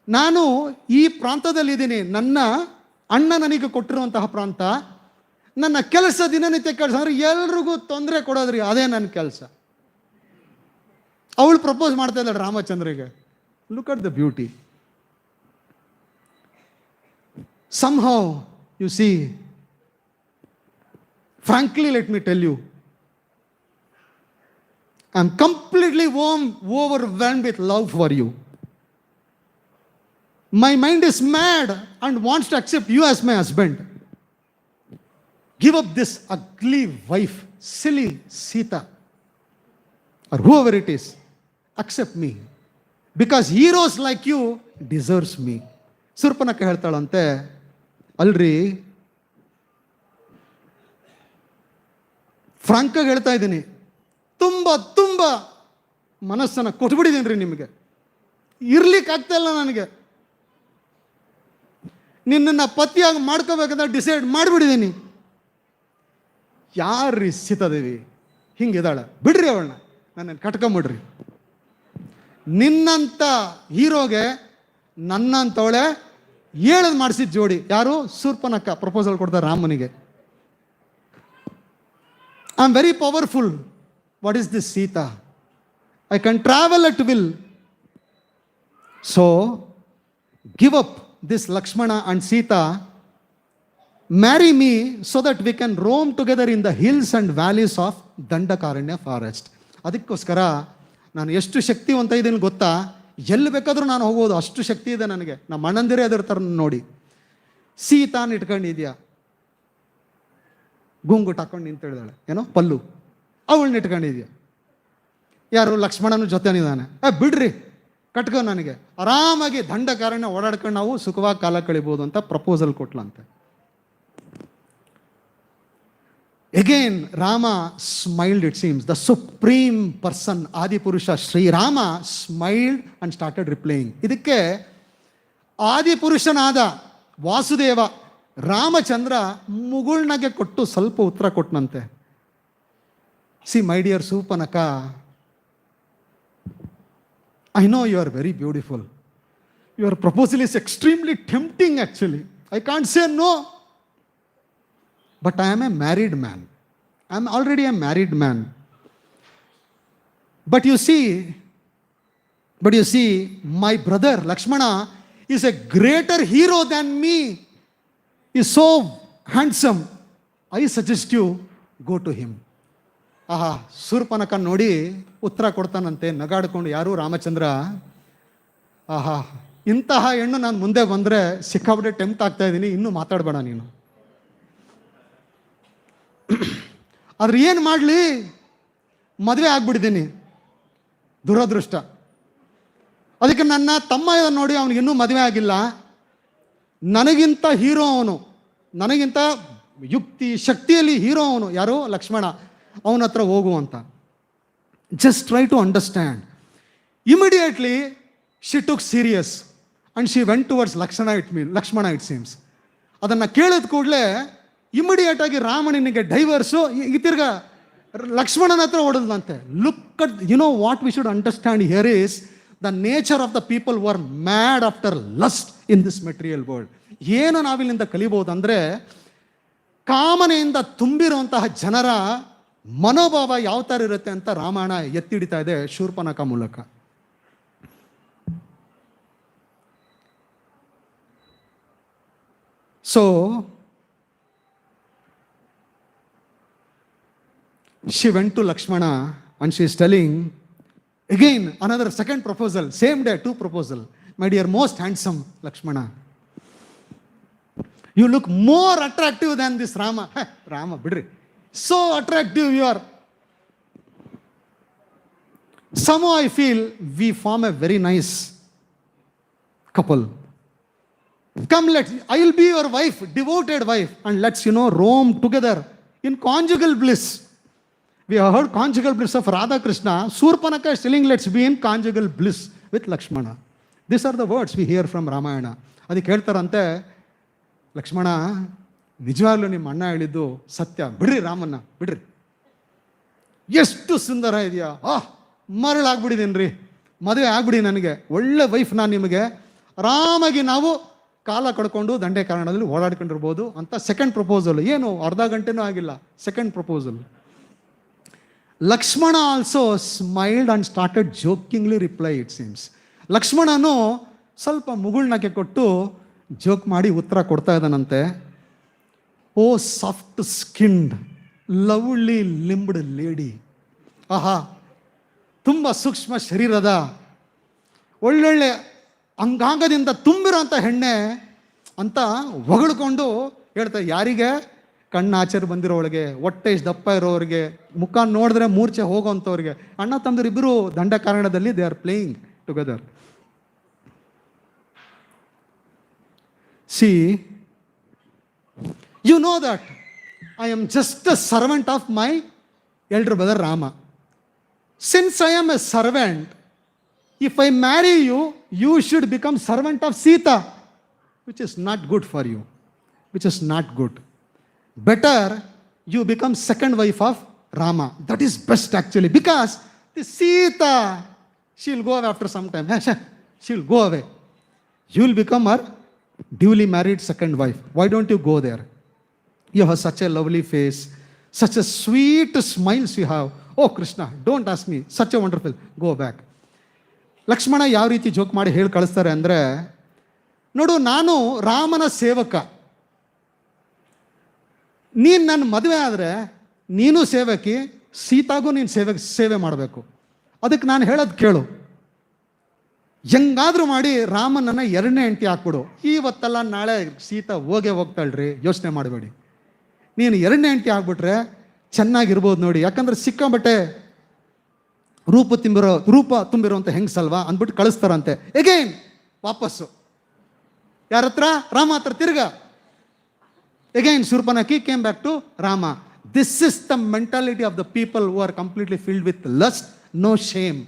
ನಾನು ಈ ಪ್ರಾಂತದಲ್ಲಿದ್ದೀನಿ, ನನ್ನ ಅಣ್ಣ ನನಗೆ ಕೊಟ್ಟಿರುವಂತಹ ಪ್ರಾಂತ. ನನ್ನ ಕೆಲಸ, ದಿನನಿತ್ಯ ಕೆಲಸ ಅಂದ್ರೆ ಎಲ್ರಿಗೂ ತೊಂದರೆ ಕೊಡೋದ್ರಿ, ಅದೇ ನನ್ನ ಕೆಲಸ. ಅವಳು ಪ್ರಪೋಸ್ ಮಾಡ್ತಾ ಇದ್ದಾಳೆ ರಾಮಚಂದ್ರಿಗೆ. Look at the beauty. Somehow, you see, frankly, let me tell you, I'm completely overwhelmed with love for you. My mind is mad and wants to accept you as my husband. Give up this ugly wife, silly Sita, or whoever it is. Accept me, because heroes like you deserves me. ಸುರ್ಪನಕ್ಕ ಹೇಳ್ತಾಳಂತೆ, ಅಲ್ರಿ ಫ್ರಾಂಕಾಗಿ ಹೇಳ್ತಾ ಇದ್ದೀನಿ, ತುಂಬ ಮನಸ್ಸನ್ನು ಕೊಟ್ಬಿಟ್ಟಿದ್ದೀನಿ ರೀ ನಿಮಗೆ, ಇರ್ಲಿಕ್ಕೆ ಆಗ್ತಾ ಇಲ್ಲ ನನಗೆ. ನಿನ್ನನ್ನು ಪತಿಯಾಗಿ ಮಾಡ್ಕೋಬೇಕಂತ ಡಿಸೈಡ್ ಮಾಡಿಬಿಟ್ಟಿದ್ದೀನಿ. ಯಾರ್ರೀ ಸೀತಾದೇವಿ ಹಿಂಗಿದ್ದಾಳೆ? ಬಿಡ್ರಿ ಅವಳನ್ನ, ನನ್ನನ್ನು ಕಟ್ಕೊಂಬಿಡ್ರಿ. ನಿನ್ನಂಥ ಹೀರೋಗೆ ನನ್ನಂತವಳೆ ಹೇಳದ್ ಮಾಡಿಸಿದ ಜೋಡಿ ಯಾರು? ಶೂರ್ಪನಖ ಪ್ರಪೋಸಲ್ ಕೊಡ್ತಾರೆ ರಾಮನಿಗೆ. I am very powerful. What is this Sita? I can travel at will. So give up this Lakshmana and Sita. Marry me so that we can roam together in the hills and valleys of Dandakaranya forest. ಅದಕ್ಕೋಸ್ಕರ ನಾನು ಎಷ್ಟು ಶಕ್ತಿವಂತ ಇದ್ದೀನಿ ಗೊತ್ತಾ? ಎಲ್ಲಿ ಬೇಕಾದರೂ ನಾನು ಹೋಗ್ಬೋದು, ಅಷ್ಟು ಶಕ್ತಿ ಇದೆ ನನಗೆ. ನಮ್ಮ ಅಣ್ಣಂದಿರೇ ಅದಿರ್ತಾರೆ ನೋಡಿ. ಸೀತಾನ್ ಇಟ್ಕೊಂಡಿದ್ಯಾ, ಗುಂಗುಟ್ ಹಾಕೊಂಡು ನಿಂತಿದ್ದಾಳೆ, ಏನೋ ಪಲ್ಲು, ಅವಳನ್ನ ಇಟ್ಕೊಂಡಿದ್ಯಾ. ಯಾರು? ಲಕ್ಷ್ಮಣನ ಜೊತೆನಿದ್ದಾನೆ. ಬಿಡ್ರಿ, ಕಟ್ಕೊ, ನನಗೆ ಆರಾಮಾಗಿ ದಂಡಕಾರಣ್ಯ ಓಡಾಡ್ಕೊಂಡು ನಾವು ಸುಖವಾಗಿ ಕಾಲ ಕಳಿಬೋದು ಅಂತ proposal ಕೊಟ್ಲಂತೆ. Again, Rama smiled, it seems. The supreme person, Adipurusha, Sri Rama, smiled and started replying. ಇದಕ್ಕೆ ಆದಿಪುರುಷನಾದ ವಾಸುದೇವ ರಾಮಚಂದ್ರ ಮುಗುಳ್ನಗೆ ಕೊಟ್ಟು ಸ್ವಲ್ಪ ಉತ್ತರ ಕೊಟ್ಟನಂತೆ. See my dear Shurpanakha, I know you are very beautiful. Your proposal is extremely tempting actually. I can't say no. But I am a married man. I am already a married man. But you see, my brother Lakshmana is a greater hero than me. He is so handsome. I suggest you go to him. ಆಹಾ, ಶೂರ್ಪನಖ ನೋಡಿ ಉತ್ತರ ಕೊಡ್ತಾನಂತೆ ನಗಾಡ್ಕೊಂಡು. ಯಾರು? ರಾಮಚಂದ್ರ. ಆಹಾ, ಇಂತಹ ಹೆಣ್ಣು ನಾನು ಮುಂದೆ ಬಂದರೆ ಸಿಕ್ಕಾಬಿಟ್ಟೆ ಟೆಂಪ್ಟ್ ಆಗ್ತಾ ಇದ್ದೀನಿ, ಇನ್ನೂ ಮಾತಾಡಬೇಡ ನೀನು. ಆದ್ರೆ ಏನು ಮಾಡಲಿ, ಮದುವೆ ಆಗ್ಬಿಟ್ಟಿದ್ದೀನಿ, ದುರದೃಷ್ಟ. ಅದಕ್ಕೆ ನನ್ನ ತಮ್ಮ ಇದನ್ನು ನೋಡಿ, ಅವನಿಗಿನ್ನೂ ಮದುವೆ ಆಗಿಲ್ಲ. ನನಗಿಂತ ಹೀರೋ ಅವನು, ನನಗಿಂತ ಯುಕ್ತಿ ಶಕ್ತಿಯಲ್ಲಿ ಹೀರೋ ಅವನು. ಯಾರು? ಲಕ್ಷ್ಮಣ. ಅವನ ಹತ್ರ ಹೋಗು ಅಂತ. Just try to understand. Immediately she took serious and she went towards Lakshmana it seems. ಅದನ್ನು ಕೇಳಿದ ಕೂಡಲೇ ಇಮಿಡಿಯೇಟಾಗಿ ರಾಮನಿಗೆ ಡೈವರ್ಸು ತಿರ್ಗಾ ಲಕ್ಷ್ಮಣನ ಹತ್ರ ಓಡಲ್ದಂತೆ. Look at what we should understand here is the nature of the people were mad after lust in this material world. ಏನು ನಾವಿಲ್ಲಿಂದ ಕಲಿಬಹುದಂದರೆ, ಕಾಮನೆಯಿಂದ ತುಂಬಿರುವಂತಹ ಜನರ ಮನೋಭಾವ ಯಾವ ಥರ ಇರುತ್ತೆ ಅಂತ ರಾಮಾಯಣ ಎತ್ತಿಡಿತಾ ಇದೆ ಶೂರ್ಪನಖ ಮೂಲಕ. So she went to Lakshmana and she is telling again another second proposal, same day 2 proposal. My dear most handsome Lakshmana, you look more attractive than this Rama. Rama bidri, so attractive you are. Somehow I feel we form a very nice couple. Come, I will be your wife, devoted wife, and let's roam together in conjugal bliss. We have heard conjugal bliss of Radha Krishna. Surpanaka is telling let's be in conjugal bliss with Lakshmana. These are the words we hear from Ramayana. ಅದಕ್ಕೆ ಹೇಳ್ತಾರಂತೆ, ಲಕ್ಷ್ಮಣ ನಿಜವಾಗ್ಲೂ ನಿಮ್ಮ ಅಣ್ಣ ಹೇಳಿದ್ದು ಸತ್ಯ, ಬಿಡ್ರಿ ರಾಮನ್ನ ಬಿಡ್ರಿ, ಎಷ್ಟು ಸುಂದರ ಇದೆಯಾ, ಮರಳಾಗ್ಬಿಟ್ಟಿದ್ದೀನಿ ರೀ, ಮದುವೆ ಆಗ್ಬಿಡಿ, ನನಗೆ ಒಳ್ಳೆ ವೈಫ್ ನಾನು ನಿಮಗೆ, ಆರಾಮಾಗಿ ನಾವು ಕಾಲ ಕಡ್ಕೊಂಡು ದಂಡೆ ಕಾರಣದಲ್ಲಿ ಓಡಾಡ್ಕೊಂಡಿರ್ಬೋದು ಅಂತ ಸೆಕೆಂಡ್ ಪ್ರಪೋಸಲ್. ಏನು ಅರ್ಧ ಗಂಟೆನೂ ಆಗಿಲ್ಲ, second proposal. Lakshmana also smiled and started jokingly reply it seems. ಲಕ್ಷ್ಮಣನು ಸ್ವಲ್ಪ ಮುಗುಳ್ನಕ್ಕೆ ಕೊಟ್ಟು ಜೋಕ್ ಮಾಡಿ ಉತ್ತರ ಕೊಡ್ತಾ ಇದ್ದಾನಂತೆ. O soft skinned lovely limbed lady, ಆಹಾ ತುಂಬ ಸೂಕ್ಷ್ಮ ಶರೀರದ ಒಳ್ಳೊಳ್ಳೆ ಅಂಗಾಂಗದಿಂದ ತುಂಬಿರೋಂಥ ಹೆಣ್ಣೆ ಅಂತ ಹೊಗಳ್ಕೊಂಡು ಹೇಳ್ತಾರೆ. ಯಾರಿಗೆ? ಕಣ್ಣಾಚರ್ ಬಂದಿರೋವಳಿಗೆ, ಹೊಟ್ಟೆ ಇಷ್ಟು ದಪ್ಪ ಇರೋರಿಗೆ, ಮುಖ ನೋಡಿದ್ರೆ ಮೂರ್ಛೆ ಹೋಗೋವಂಥವ್ರಿಗೆ. ಅಣ್ಣ ತಮ್ಮದ್ರು ಇಬ್ಬರು ದಂಡ ಕಾರಣದಲ್ಲಿ they are playing together. See you know that I am just a servant of my elder brother Rama. Since I am a servant, if I marry you, you should become servant of Sita, which is not good for you, which is not good. Better you become second wife of Rama. That is best actually, because the Sita, she will go away after some time. She will go away. You will become her duly married second wife. Why don't you go there? You have such a lovely face, such a sweet smiles you have. Oh Krishna, don't ask me, such a wonderful, go back. Lakshmana ಯಾವ ರೀತಿ joke ಮಾಡಿ ಹೇಳಿ ಕಳಿಸ್ತಾರೆ ಅಂದರೆ, ನೋಡು ನಾನು ರಾಮನ ಸೇವಕ, ನೀನು ನನ್ನ ಮದುವೆ ಆದರೆ ನೀನು ಸೇವಕಿ, ಸೀತಾಗೂ ನೀನು ಸೇವೆ ಮಾಡಬೇಕು. ಅದಕ್ಕೆ ನಾನು ಹೇಳೋದು ಕೇಳು, ಹೆಂಗಾದ್ರೂ ಮಾಡಿ ರಾಮನನ್ನು 2ನೇ ಹೆಂಡತಿ ಹಾಕ್ಬಿಡು. ಇವತ್ತಲ್ಲ ನಾಳೆ ಸೀತಾ ಹೋಗ್ತಾಳ್ರಿ, ಯೋಚನೆ ಮಾಡಬೇಡಿ. ನೀನು 2ನೇ ಹೆಂಡತಿ ಆಗ್ಬಿಟ್ರೆ ಚೆನ್ನಾಗಿರ್ಬೋದು ನೋಡಿ, ಯಾಕಂದ್ರೆ ಸಿಕ್ಕಾಬಟ್ಟೆ ರೂಪ ತುಂಬಿರುವಂಥ ಹೆಂಗಸಲ್ವಾ ಅಂದ್ಬಿಟ್ಟು ಕಳಿಸ್ತಾರಂತೆ. ಎಗೈನ್ ವಾಪಸ್ಸು ಯಾರ ಹತ್ರ? ರಾಮ ಹತ್ರ ತಿರ್ಗ. Again Surpanakhi came back to Rama. This is the mentality of the people who are completely filled with lust, no shame.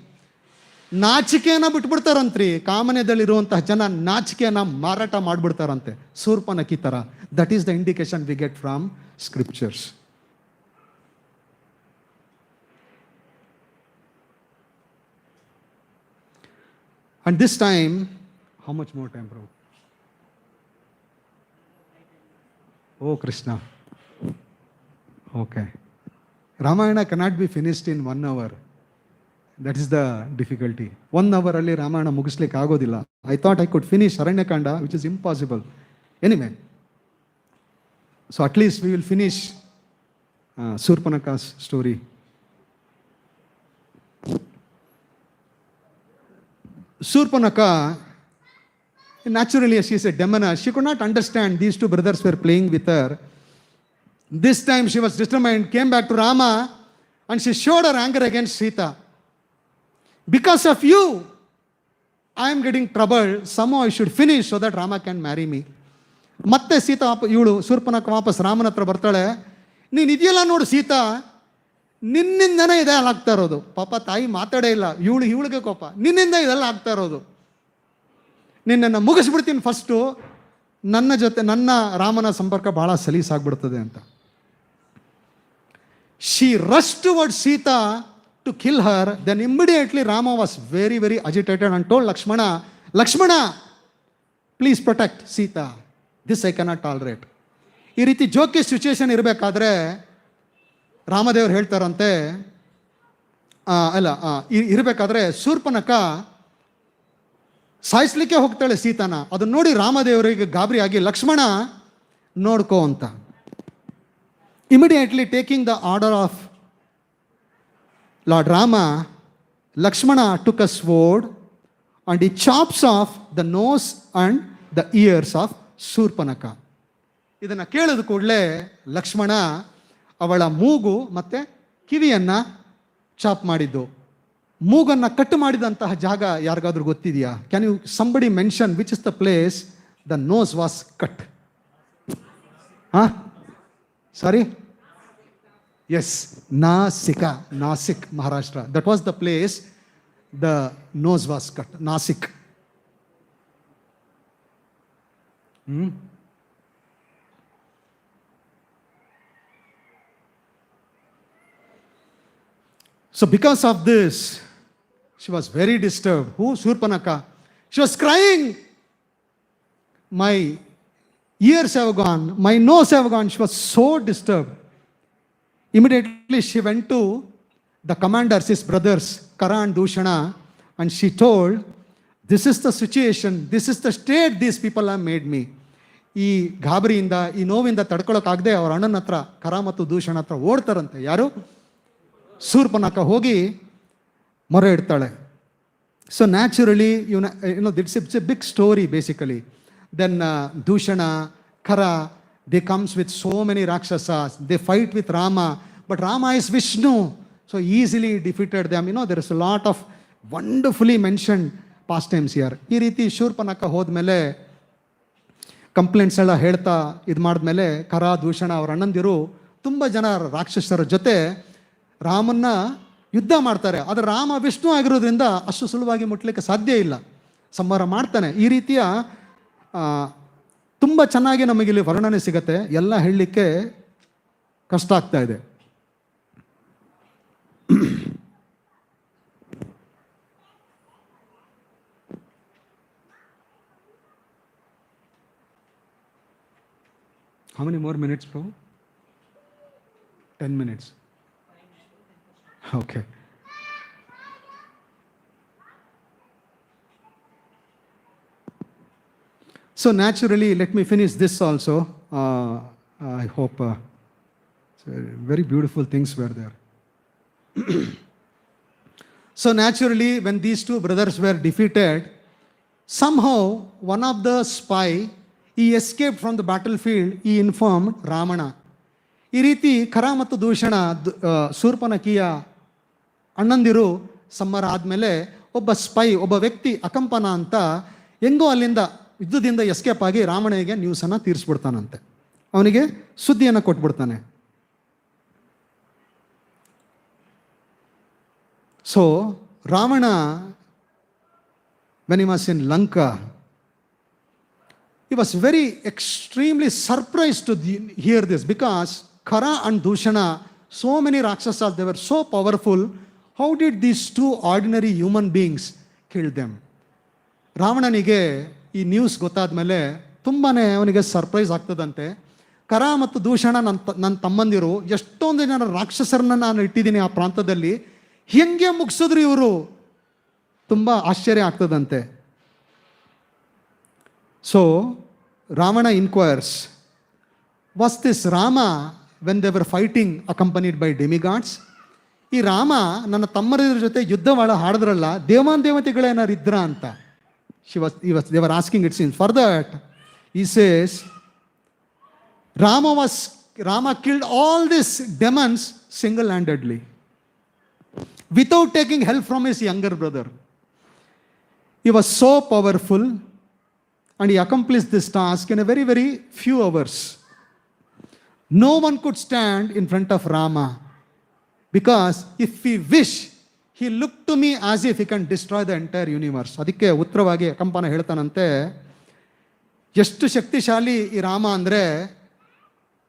ನಾಚಿಕೆಯನ್ನ ಬಿಟ್ಬಿಡ್ತಾರಂತ್ರಿ. ಕಾಮನೆಯಲ್ಲಿರುವಂತಹ ಜನ ನಾಚಿಕೆಯನ್ನ ಮಾರಾಟ ಮಾಡಿಬಿಡ್ತಾರಂತೆ, Surpanakhi ಥರ. That is the indication we get from scriptures. And this time, how much more time, Prabhu? Oh, Krishna. Okay. Ramayana cannot be finished in 1 hour. That is the difficulty. 1 hour alli Ramayana mugislikke agodilla. I thought I could finish Aranya Kanda, which is impossible. Anyway, so at least we will finish Surpanakha's story. Surpanakha, naturally, she is a demoness. She could not understand these 2 brothers were playing with her. This time she was determined, came back to Rama, and she showed her anger against Sita. Because of you, I am getting trouble. Somehow I should finish so that Rama can marry me. ಮತ್ತೆ ಸೀತಾ ಇವಳು Surpanakha ವಾಪಸ್ ರಾಮನ ಹತ್ರ ಬರ್ತಾಳೆ. ನೀನು ಇದೆಯಲ್ಲ ನೋಡು ಸೀತಾ, ನಿನ್ನಿಂದನೇ ಇದೆಲ್ಲ ಆಗ್ತಾ ಇರೋದು. ಪಾಪ ತಾಯಿ ಮಾತಾಡೇ ಇಲ್ಲ, ಇವಳಿಗೆ ಕೋಪ, ನಿನ್ನಿಂದ ಇದೆಲ್ಲ ಆಗ್ತಾ ಇರೋದು, ನಿನ್ನನ್ನು ಮುಗಿಸ್ಬಿಡ್ತೀನಿ ಫಸ್ಟು, ನನ್ನ ಜೊತೆ ನನ್ನ ರಾಮನ ಸಂಪರ್ಕ ಬಹಳ ಸಲೀಸಾಗ್ಬಿಡ್ತದೆ ಅಂತ. She rush towards Sita to kill her. Then immediately Rama was very very agitated and told Lakshmana please protect Sita, this I cannot tolerate. ಈ ರೀತಿ ಜೋಕಿ ಸಿಚುವೇಶನ್ ಇರಬೇಕಾದ್ರೆ ರಾಮದೇವರು ಹೇಳ್ತಾರಂತೆ, ಇರಬೇಕಾದ್ರೆ ಶೂರ್ಪನಖ ಸಾಯಿಸ್ಲಿಕ್ಕೆ ಹೋಗ್ತಾಳೆ ಸೀತಾನ. ಅದನ್ನ ನೋಡಿ ರಾಮದೇವರಿಗೆ ಗಾಬರಿ ಆಗಿ ಲಕ್ಷ್ಮಣ ನೋಡ್ಕೋ ಅಂತ. Immediately taking the order of Lord Rama, Lakshmana took a sword and he chops off the nose and the ears of Shurpanakha. ಇದನ್ನು ಕೇಳಿದ ಕೂಡಲೇ ಲಕ್ಷ್ಮಣ ಅವಳ ಮೂಗು ಮತ್ತು ಕಿವಿಯನ್ನು ಚಾಪ್ ಮಾಡಿದ್ದು. ಮೂಗನ್ನು ಕಟ್ ಮಾಡಿದಂತಹ ಜಾಗ ಯಾರಿಗಾದ್ರೂ ಗೊತ್ತಿದೆಯಾ? Can you somebody mention which is the place the nose was cut? Sorry, yes, Nashik Maharashtra. That was the place the nose was cut, Nashik. So because of this, she was very disturbed. Who? Shurpanakha. She was crying. My ears have gone, my nose have gone. She was so disturbed. Immediately she went to the commanders, his brothers, Kara and Dushana, and she told, this is the situation, this is the state these people have made me. ಈ ಗಾಬರಿಯಿಂದ, ಈ ನೋವಿಂದ ತಡ್ಕೊಳ್ಳೋಕ್ಕಾಗದೆ ಅವ್ರ ಅಣ್ಣನ ಹತ್ರ, ಕರ ಮತ್ತು ದೂಷಣ ಹತ್ರ ಓಡ್ತಾರಂತೆ. ಯಾರು? ಶೂರ್ಪನಖ ಹೋಗಿ ಮೊರೆ ಇಡ್ತಾಳೆ. So naturally it's a big story basically. Then Dushana, Khara, they comes with so many rakshasas, they fight with Rama, but Rama is Vishnu, so easily defeated them. There is a lot of wonderfully mentioned pastimes here. ಈ ರೀತಿ ಶೂರ್ಪನಖ ಹೋದ್ಮೇಲೆ complaints ಎಲ್ಲ ಹೇಳ್ತಾ ಇದು ಮಾಡಿದ್ಮೇಲೆ ಖರ, ದೂಷಣ ಅವ್ರ ಅಣ್ಣಂದಿರು ತುಂಬ ಜನ ರಾಕ್ಷಸರ ಜೊತೆ ರಾಮನ್ನ ಯುದ್ಧ ಮಾಡ್ತಾರೆ. ಆದರೆ ರಾಮ ವಿಷ್ಣು ಆಗಿರೋದ್ರಿಂದ ಅಷ್ಟು ಸುಲಭವಾಗಿ ಮುಟ್ಲಿಕ್ಕೆ ಸಾಧ್ಯ ಇಲ್ಲ, ಸಂಹಾರ ಮಾಡ್ತಾನೆ. ಈ ರೀತಿಯ ತುಂಬ ಚೆನ್ನಾಗಿ ನಮಗಿಲ್ಲಿ ವರ್ಣನೆ ಸಿಗತ್ತೆ. ಎಲ್ಲ ಹೇಳಲಿಕ್ಕೆ ಕಷ್ಟ ಆಗ್ತಾ ಇದೆ. How many more minutes, bro? 10 minutes. Okay. So naturally, let me finish this also. I hope very beautiful things were there. So naturally, when these two brothers were defeated, somehow one of the spy, he escaped from the battlefield. He informed Ramana. ಈ ರೀತಿ ಖರ ಮತ್ತು ದೂಷಣ ಶೂರ್ಪನಖಿಯ ಅಣ್ಣಂದಿರು ಸಂಹಾರ ಆದಮೇಲೆ ಒಬ್ಬ spy, ಒಬ್ಬ ವ್ಯಕ್ತಿ ಅಕಂಪನ ಅಂತ ಹೆಂಗೋ ಅಲ್ಲಿಂದ ಯುದ್ಧದಿಂದ ಎಸ್ಕೇಪ್ ಆಗಿ ರಾವಣನಿಗೆ ನ್ಯೂಸನ್ನು ತೀರಿಸ್ಬಿಡ್ತಾನಂತೆ, ಅವನಿಗೆ ಸುದ್ದಿಯನ್ನು ಕೊಟ್ಬಿಡ್ತಾನೆ. So Ravana when he was in Lanka, he was very extremely surprised to hear this, because Kara and Dushana, so many Rakshasas, they were so powerful. How did these two ordinary human beings kill them? ರಾವಣನಿಗೆ ಈ news ಗೊತ್ತಾದ ಮೇಲೆ ತುಂಬಾ ಅವನಿಗೆ surprise ಆಗ್ತದಂತೆ. ಕರ ಮತ್ತು ದೂಷಣ ನನ್ನ ತಮ್ಮಂದಿರು, ಎಷ್ಟೊಂದು ಜನ ರಾಕ್ಷಸರನ್ನ ನಾನು ಇಟ್ಟಿದ್ದೀನಿ ಆ ಪ್ರಾಂತದಲ್ಲಿ, ಹೆಂಗೆ ಮುಗಿಸಿದ್ರು ಇವರು, ತುಂಬ ಆಶ್ಚರ್ಯ ಆಗ್ತದಂತೆ. So Ravana inquires, was this Rama when they were fighting accompanied by demigods? ಈ ರಾಮ ನನ್ನ ತಮ್ಮರ ಜೊತೆ ಯುದ್ಧವಾಳ ಹಾಡಿದ್ರಲ್ಲ, ದೇವಾಂದೇವತೆಗಳೇನಾರು ಇದ್ರ ಅಂತ. they were asking, it seems. For that he says, Rama killed all these demons single-handedly without taking help from his younger brother. He was so powerful and he accomplished this task in a very, very few hours. No one could stand in front of Rama because if we wish he look to me as if he can destroy the entire universe. ಅದಕ್ಕೆ ಉತ್ತರವಾಗಿ ಅಕಂಪನ ಹೇಳ್ತಾನಂತೆ, ಎಷ್ಟು ಶಕ್ತಿಶಾಲಿ ಈ ರಾಮ ಅಂದರೆ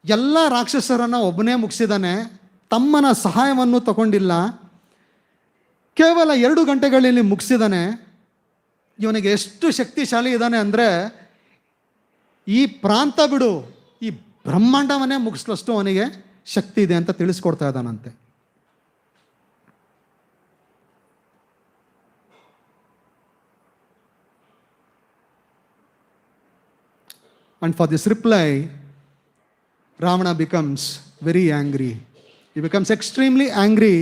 ಎಲ್ಲ ರಾಕ್ಷಸರನ್ನು ಒಬ್ಬನೇ ಮುಗಿಸಿದಾನೆ, ತಮ್ಮನ ಸಹಾಯವನ್ನು ತಗೊಂಡಿಲ್ಲ, ಕೇವಲ 2 ಗಂಟೆಗಳಲ್ಲಿ ಮುಗಿಸಿದಾನೆ. ಇವನಿಗೆ ಎಷ್ಟು ಶಕ್ತಿಶಾಲಿ ಇದ್ದಾನೆ ಅಂದರೆ ಈ ಪ್ರಾಂತ ಬಿಡು, ಈ ಬ್ರಹ್ಮಾಂಡವನ್ನೇ ಮುಗಿಸ್ಲಷ್ಟು ಅವನಿಗೆ ಶಕ್ತಿ ಇದೆ ಅಂತ ತಿಳಿಸ್ಕೊಡ್ತಾ ಇದ್ದಾನಂತೆ. And for this reply, Ravana becomes very angry. He becomes extremely angry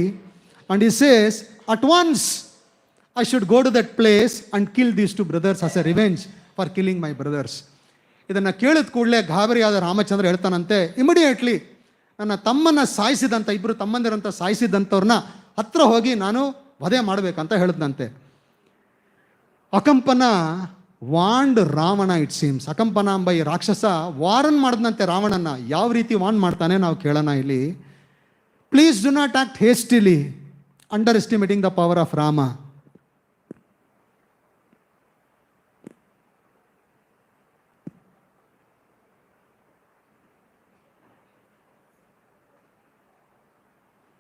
and he says, at once I should go to that place and kill these 2 brothers as a revenge for killing my brothers. ಇದನ್ನು ಕೇಳಿದ ಕೂಡಲೇ ಗಾಬರಿಯಾದ Ramachandra ಹೇಳ್ತಾನಂತೆ, immediately ನನ್ನ ತಮ್ಮನ್ನ ಸಾಯಿಸಿದಂಥ 2 ತಮ್ಮಂದಿರಂತ ಸಾಯಿಸಿದಂಥವ್ರನ್ನ ಹತ್ರ ಹೋಗಿ ನಾನು ವಧೆ ಮಾಡಬೇಕಂತ ಹೇಳಿದ್ನಂತೆ. ಅಕಂಪನ ವಾಂಡ್ ರಾವಣ, ಇಟ್ ಸೀಮ್ಸ್. ಅಕಂಪನ ಎಂಬ ಈ ರಾಕ್ಷಸ ವಾರನ್ ಮಾಡಿದಂತೆ ರಾವಣನ. ಯಾವ ರೀತಿ ವಾಂಡ್ ಮಾಡ್ತಾನೆ ನಾವು ಕೇಳೋಣ ಇಲ್ಲಿ. Please do not act hastily, underestimating the power of Rama.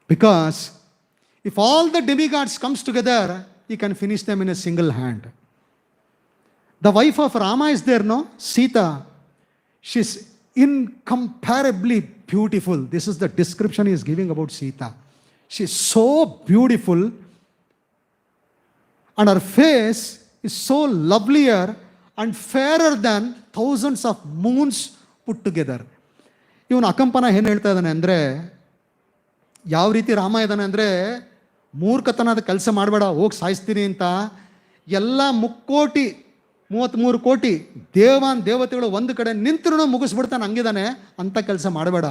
Because if all the demigods comes together, he can finish them in a single hand. The wife of Rama is there, no? Sita. She's incomparably beautiful. This is the description he is giving about Sita. She's so beautiful and her face is so lovelier and fairer than thousands of moons put together. ಇವನು ಅಕಂಪನ ಏನು ಹೇಳ್ತಾ ಇದ್ದಾನೆ ಅಂದರೆ, ಯಾವ ರೀತಿ ರಾಮ ಇದ್ದಾನೆ ಅಂದರೆ, ಮೂರ್ಖತನದ ಕೆಲಸ ಮಾಡಬೇಡ, ಹೋಗಿ ಸಾಯಿಸ್ತೀನಿ ಅಂತ ಎಲ್ಲ 33 ಕೋಟಿ ದೇವತೆಗಳು ಒಂದು ಕಡೆ ನಿಂತರೂ ಮುಗಿಸ್ಬಿಡ್ತಾನೆ, ಹಂಗಿದ್ದಾನೆ. ಅಂಥ ಕೆಲಸ ಮಾಡಬೇಡ.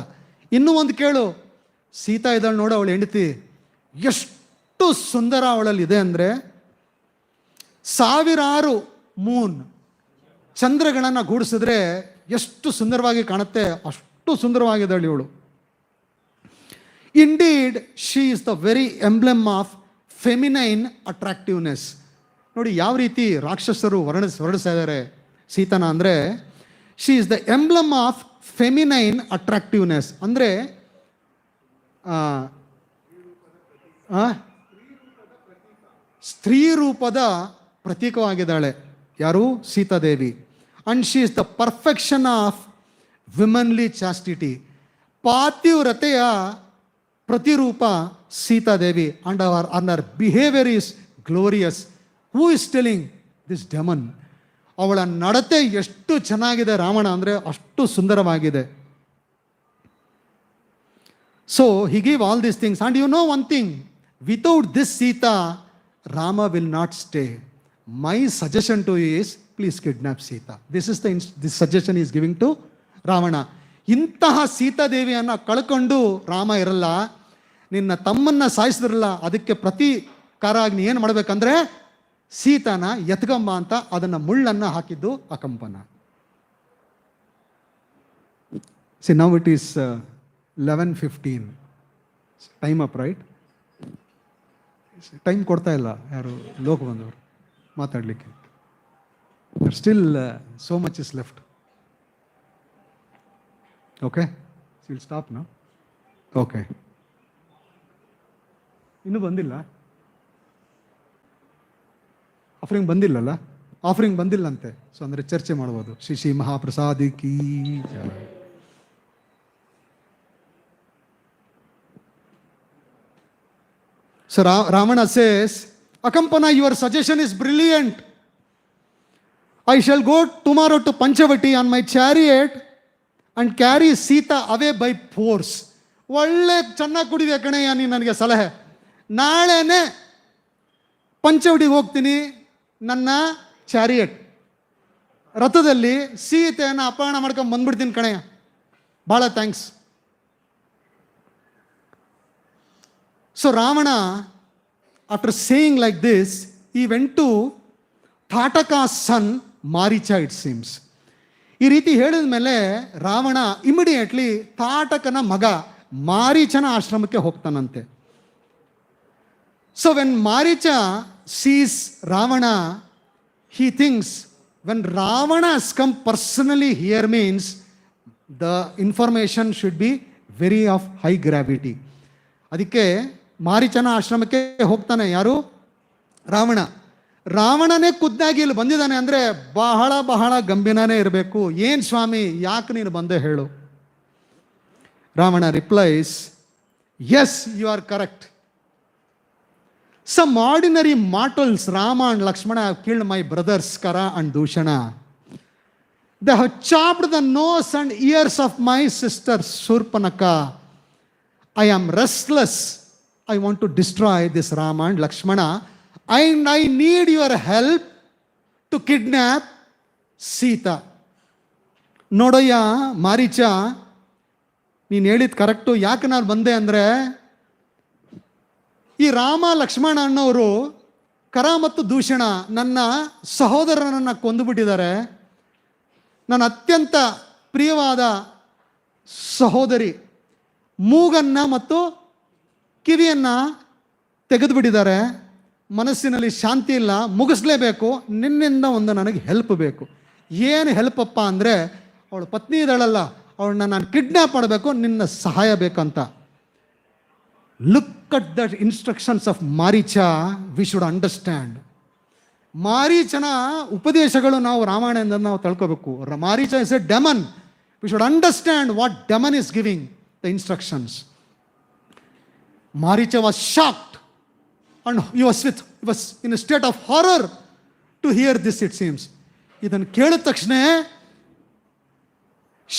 ಇನ್ನೂ ಒಂದು ಕೇಳು, ಸೀತಾ ಇದ್ದಾಳೆ ನೋಡು, ಅವಳು ಹೆಂಡತಿ ಎಷ್ಟು ಸುಂದರ ಅವಳಲ್ಲಿ ಇದೆ ಅಂದರೆ, 1000 ಮೂನ್ ಚಂದ್ರಗಳನ್ನು ಗೂಡಿಸಿದ್ರೆ ಎಷ್ಟು ಸುಂದರವಾಗಿ ಕಾಣುತ್ತೆ, ಅಷ್ಟು ಸುಂದರವಾಗಿದ್ದಾಳೆ ಇವಳು. Indeed she is the very emblem of feminine attractiveness. ನೋಡಿ ಯಾವ ರೀತಿ ರಾಕ್ಷಸರು ಹೊರಡಿಸ್ತಾ ಇದ್ದಾರೆ ಸೀತನ ಅಂದರೆ, she is the emblem of feminine attractiveness. ಅಂದರೆ ಸ್ತ್ರೀ ರೂಪದ ಪ್ರತೀಕವಾಗಿದ್ದಾಳೆ ಯಾರು? Sitadevi. And she is the perfection of womanly chastity. ಪಾತಿವ್ರತೆಯ ಪ್ರತಿರೂಪ Sitadevi. And our behaviour is glorious. Who is telling this demon? ಅವಳ ನಡತೆ ಎಷ್ಟು ಚೆನ್ನಾಗಿದೆ ರಾವಣ ಅಂದರೆ ಅಷ್ಟು ಸುಂದರವಾಗಿದೆ. So he give all these things. And you know one thing, without this Sita Rama will not stay. My suggestion to is please kidnap Sita. This is this suggestion is giving to Ravana. ಇಂತಹ ಸೀತಾದೇವಿಯನ್ನು ಕಳ್ಕೊಂಡು ರಾಮ ಇರಲ್ಲ, ನಿನ್ನ ತಮ್ಮನ್ನ ಸಾಯಿಸಿದ್ರಲ್ಲ ಅದಕ್ಕೆ ಪ್ರತೀಕಾರ ಆಗಿ ನೀ ಏನು ಮಾಡಬೇಕಂದ್ರೆ ಸೀತಾನ ಎತ್ಕಂಬ ಅಂತ ಅದನ್ನು ಮುಳ್ಳನ್ನು ಹಾಕಿದ್ದು ಅಕಂಪನ. See now it is 11:15. Time up, right? Time ಕೊಡ್ತಾ ಇಲ್ಲ ಯಾರು ಲೋಕ ಬಂದವರು ಮಾತಾಡಲಿಕ್ಕೆ. Still so much is left. Okay, will stop ನಾ. ಓಕೆ, ಇನ್ನೂ ಬಂದಿಲ್ಲ ಆಫರಿಂಗ್, ಬಂದಿಲ್ಲಲ್ಲ? ಆಫರಿಂಗ್ ಬಂದಿಲ್ಲಂತೆ. ಸೊ ಅಂದರೆ ಚರ್ಚೆ ಮಾಡ್ಬೋದು. ಶ್ರೀ ಶ್ರೀ ಮಹಾಪ್ರಸಾದಿ ಕೀ ಜಯ. So Ravana says, Akampana, your suggestion is brilliant. I shall go tomorrow to Panchavati on my chariot and carry Sita away by force. ಒಳ್ಳೆ ಚೆನ್ನಾಗಿ ಕುಡಿದೆ ಕಣಯ್ಯ ನೀನು ನನಗೆ ಸಲಹೆ. ನಾಳೆನೇ ಪಂಚವಟಿಗೆ ಹೋಗ್ತೀನಿ, ನನ್ನ ಚಾರಿಯಟ್ ರಥದಲ್ಲಿ ಸೀತೆಯನ್ನು ಅಪಹರಣ ಮಾಡ್ಕೊಂಡು ಬಂದ್ಬಿಡ್ತೀನಿ ಕಣಯ್ಯ, ಭಾಳ thanks. So Ravana, after saying like this, he went to Tataka's son Maricha, it seems. ಈ ರೀತಿ ಹೇಳಿದ ಮೇಲೆ ರಾವಣ ಇಮಿಡಿಯೇಟ್ಲಿ ತಾಟಕನ ಮಗ ಮಾರೀಚನ ಆಶ್ರಮಕ್ಕೆ ಹೋಗ್ತಾನಂತೆ. So when Maricha sees Ravana, he thinks, when Ravana has come personally here means the information should be very of high gravity. ಅದಕ್ಕೆ ಮಾರೀಚನ ಆಶ್ರಮಕ್ಕೆ ಹೋಗ್ತಾನೆ ಯಾರು? ರಾವಣ. ರಾವಣನೇ ಖುದ್ದಾಗಿ ಇಲ್ಲಿ ಬಂದಿದ್ದಾನೆ ಅಂದರೆ ಬಹಳ ಬಹಳ ಗಂಭೀರನೇ ಇರಬೇಕು. ಏನು ಸ್ವಾಮಿ, ಯಾಕೆ ನೀನು ಬಂದೆ ಹೇಳು? Ravana replies, yes, you are correct. Some ordinary mortals, Rama and Lakshmana, have killed my brothers Kara and Dushana. They have chopped the nose and ears of my sister Surpanaka. I am restless. I want to destroy this Rama and Lakshmana. And I need your help to kidnap Sita. ನೋಡಯ್ಯ ಮಾರೀಚ, ನೀನು ಹೇಳಿದ್ದು correct. ಯಾಕೆ ನಾನು ಬಂದೆ ಅಂದರೆ, ಈ ರಾಮ ಲಕ್ಷ್ಮಣ ಅನ್ನೋರು ಕರ ಮತ್ತು ದೂಷಣ ನನ್ನ ಸಹೋದರನನ್ನು ಕೊಂದುಬಿಟ್ಟಿದ್ದಾರೆ. ನನ್ನ ಅತ್ಯಂತ ಪ್ರಿಯವಾದ ಸಹೋದರಿ ಮೂಗನ್ನು ಮತ್ತು ಕಿವಿಯನ್ನು ತೆಗೆದುಬಿಟ್ಟಿದ್ದಾರೆ. ಮನಸ್ಸಿನಲ್ಲಿ ಶಾಂತಿ ಇಲ್ಲ, ಮುಗಿಸ್ಲೇಬೇಕು. ನಿನ್ನಿಂದ ಒಂದು ನನಗೆ ಹೆಲ್ಪ್ ಬೇಕು. ಏನು ಹೆಲ್ಪಪ್ಪ ಅಂದರೆ, ಅವಳು ಪತ್ನಿ ಇದ್ದಾಳಲ್ಲ, ಅವಳನ್ನ ನಾನು ಕಿಡ್ನ್ಯಾಪ್ ಮಾಡಬೇಕು, ನಿನ್ನ ಸಹಾಯ ಬೇಕಂತ. Look at the instructions of Maricha, we should understand. ಮಾರೀಚನ ಉಪದೇಶಗಳು ನಾವು ರಾಮಾಯಣದಿಂದ ನಾವು ತಿಳ್ಕೋಬೇಕು. Maricha is A demon. V should understand what demon is giving the instructions. Maricha was shocked and he was in a state of horror to hear this, it seems. ಇದನ್ನು ಕೇಳಿದ ತಕ್ಷಣ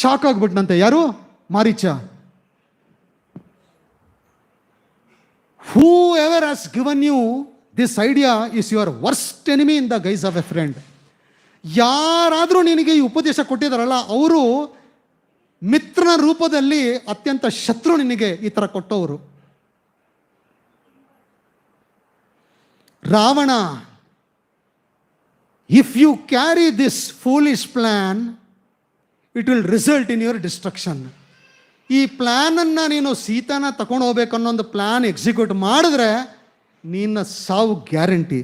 shock ಆಗ್ಬಿಟ್ನಂತೆ. ಯಾರು? Maricha. Whoever has given you this idea is your worst enemy in the guise of a friend. ಯಾರಾದರೂ ನಿನಗೆ ಈ ಉಪದೇಶ ಕೊಟ್ಟಿದ್ದಾರಲ್ಲ, ಅವರು ಮಿತ್ರನ ರೂಪದಲ್ಲಿ ಅತ್ಯಂತ ಶತ್ರು ನಿನಗೆ ಈ ಥರ ಕೊಟ್ಟವರು. Ravana, if you carry this foolish plan, it will result in your destruction. ಈ ಪ್ಲ್ಯಾನನ್ನು ನೀನು ಸೀತಾನ ತಗೊಂಡು ಹೋಗ್ಬೇಕು ಅನ್ನೋ ಒಂದು ಪ್ಲ್ಯಾನ್ ಎಕ್ಸಿಕ್ಯೂಟ್ ಮಾಡಿದ್ರೆ ನಿನ್ನ ಸಾವು ಗ್ಯಾರಂಟಿ.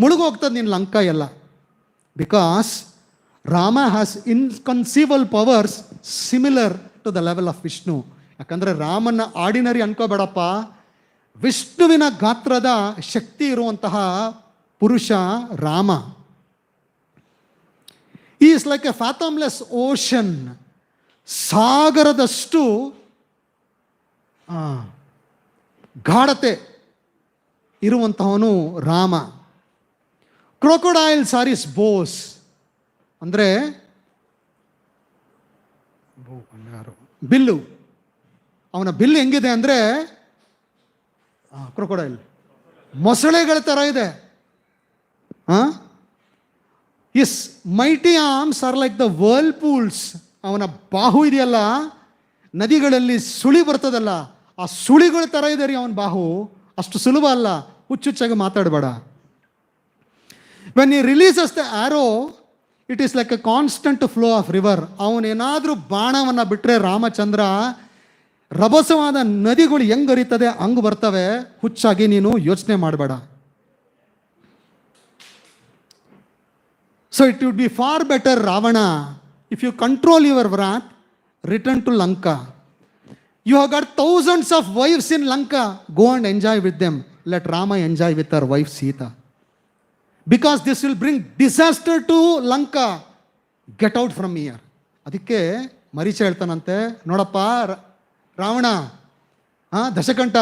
ಮುಳುಗೋಗ್ತದೆ ನಿನ್ನ ಲಂಕ ಎಲ್ಲ. Because Rama has inconceivable powers similar to the level of Vishnu. ಯಾಕಂದರೆ ರಾಮನ ಆರ್ಡಿನರಿ ಅನ್ಕೋಬೇಡಪ್ಪ, ವಿಷ್ಣುವಿನ ಗಾತ್ರದ ಶಕ್ತಿ ಇರುವಂತಹ ಪುರುಷ Rama. He is like a fathomless ocean. ಸಾಗರದಷ್ಟು ಗಾಢತೆ ಇರುವಂತಹವನು Rama. Crocodiles are his bows. ಅಂದರೆ ಬಿಲ್ಲು, ಅವನ ಬಿಲ್ಲು ಹೆಂಗಿದೆ ಅಂದರೆ ಕ್ರೊಕೊಡೈಲ್ ಮೊಸಳೆಗಳ ಥರ ಇದೆ. His mighty arms are like the whirlpools. ಅವನ ಬಾಹು ಇದೆಯಲ್ಲ, ನದಿಗಳಲ್ಲಿ ಸುಳಿ ಬರ್ತದಲ್ಲ, ಆ ಸುಳಿಗಳ ಥರ ಇದೆ ರೀ ಅವನ ಬಾಹು. ಅಷ್ಟು ಸುಲಭ ಅಲ್ಲ, ಹುಚ್ಚುಚ್ಚಾಗಿ ಮಾತಾಡಬೇಡ. When he releases the arrow, it is like a constant flow of river. ಅವನೇನಾದರೂ ಬಾಣವನ್ನು ಬಿಟ್ಟರೆ ರಾಮಚಂದ್ರ, ರಭಸವಾದ ನದಿಗಳು ಹೆಂಗೆ ಹರಿತದೆ ಹಂಗೆ ಬರ್ತವೆ. ಹುಚ್ಚಾಗಿ ನೀನು ಯೋಚನೆ ಮಾಡಬೇಡ. So it would be for better Ravana, if you control your wrath, return to Lanka. You have got thousands of wives in Lanka. Go and enjoy with them. Let Rama enjoy with her wife Sita. Because this will bring disaster to Lanka. Get out from here. ಅದಕ್ಕೆ ಮರೀಚ ಹೇಳ್ತಾನಂತೆ, ನೋಡಪ್ಪ ರಾವಣ, ದಶಕಂಠ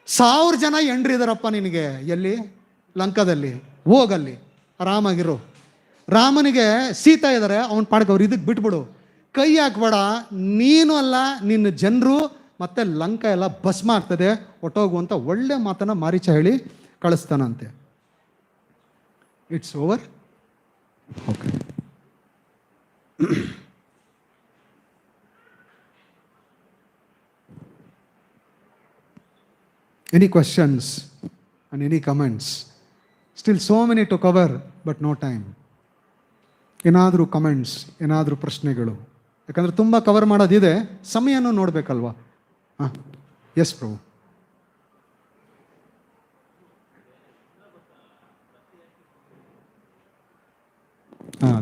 1000 ಜನ ಹೆಂಡ್ರಿದಾರಪ್ಪ ನಿನಗೆ. ಎಲ್ಲಿ? ಲಂಕಾದಲ್ಲಿ. ಹೋಗಲ್ಲಿ ಆರಾಮಾಗಿರು. ರಾಮನಿಗೆ ಸೀತಾ ಇದ್ದಾರೆ, ಅವನ ಪಾಡ್ಗೆ ಅವ್ರು ಇದಕ್ಕೆ ಬಿಟ್ಬಿಡು, ಕೈ ಹಾಕ್ಬೇಡ. ನೀನು ಅಲ್ಲ, ನಿನ್ನ ಜನರು ಮತ್ತೆ ಲಂಕ ಎಲ್ಲ ಭಸ್ಮ ಆಗ್ತದೆ, ಹೊಟ್ಟೋಗುವಂಥ ಒಳ್ಳೆ ಮಾತನ್ನು ಮಾರೀಚ ಹೇಳಿ ಕಳಿಸ್ತಾನಂತೆ. It's over. Okay. Any questions and any comments? Still so many to cover, but no time. ಏನಾದರೂ ಕಮೆಂಟ್ಸ್, ಏನಾದರೂ ಪ್ರಶ್ನೆಗಳು? ಯಾಕಂದರೆ ತುಂಬ ಕವರ್ ಮಾಡೋದಿದೆ, ಸಮಯನೂ ನೋಡಬೇಕಲ್ವಾ. ಹಾಂ, yes Prabhu.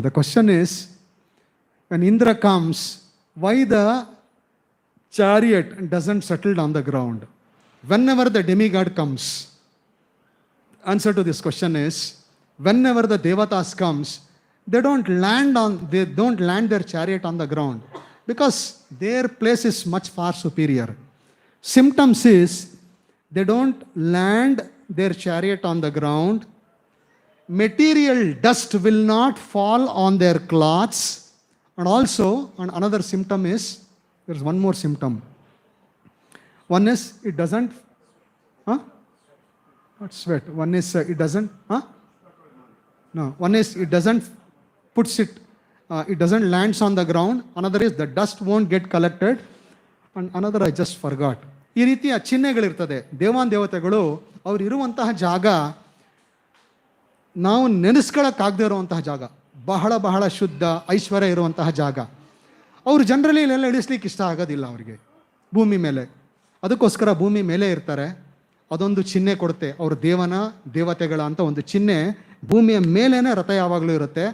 The question is, when Indra comes, why the chariot doesn't settle on the ground? Whenever the demigod comes, answer to this question is, whenever the devatas comes, they don't land their chariot on the ground because their place is much far superior. Symptoms is, they don't land their chariot on the ground. Material dust will not fall on their cloths. And also, another symptom is, there's one more symptom. One is, it doesn't, not sweat. One is, it doesn't, no. One is, it doesn't it doesn't lands on the ground. Another is, the dust won't get collected. And another I just forgot. ಈ ರೀತಿಯ ಚಿಹ್ನೆಗಳಿರ್ತದೆ. ದೇವಾನ್ ದೇವತೆಗಳು ಅವ್ರು ಇರುವಂತಹ ಜಾಗ ನಾವು ನೆನೆಸ್ಕೊಳ್ಳೋಕ್ಕಾಗದೇ ಇರುವಂತಹ ಜಾಗ, ಬಹಳ ಬಹಳ ಶುದ್ಧ ಐಶ್ವರ್ಯ ಇರುವಂತಹ ಜಾಗ. ಅವರು ಜನರಲಿ ಇಲ್ಲೆಲ್ಲ ಇಳಿಸ್ಲಿಕ್ಕೆ ಇಷ್ಟ ಆಗೋದಿಲ್ಲ ಅವರಿಗೆ ಭೂಮಿ ಮೇಲೆ. ಅದಕ್ಕೋಸ್ಕರ ಭೂಮಿ ಮೇಲೆ ಇರ್ತಾರೆ. ಅದೊಂದು ಚಿಹ್ನೆ ಕೊಡುತ್ತೆ, ಅವರು ದೇವತೆಗಳ ಅಂತ ಒಂದು ಚಿಹ್ನೆ ಭೂಮಿಯ ಮೇಲೇನೆ ರಥ ಯಾವಾಗಲೂ ಇರುತ್ತೆ.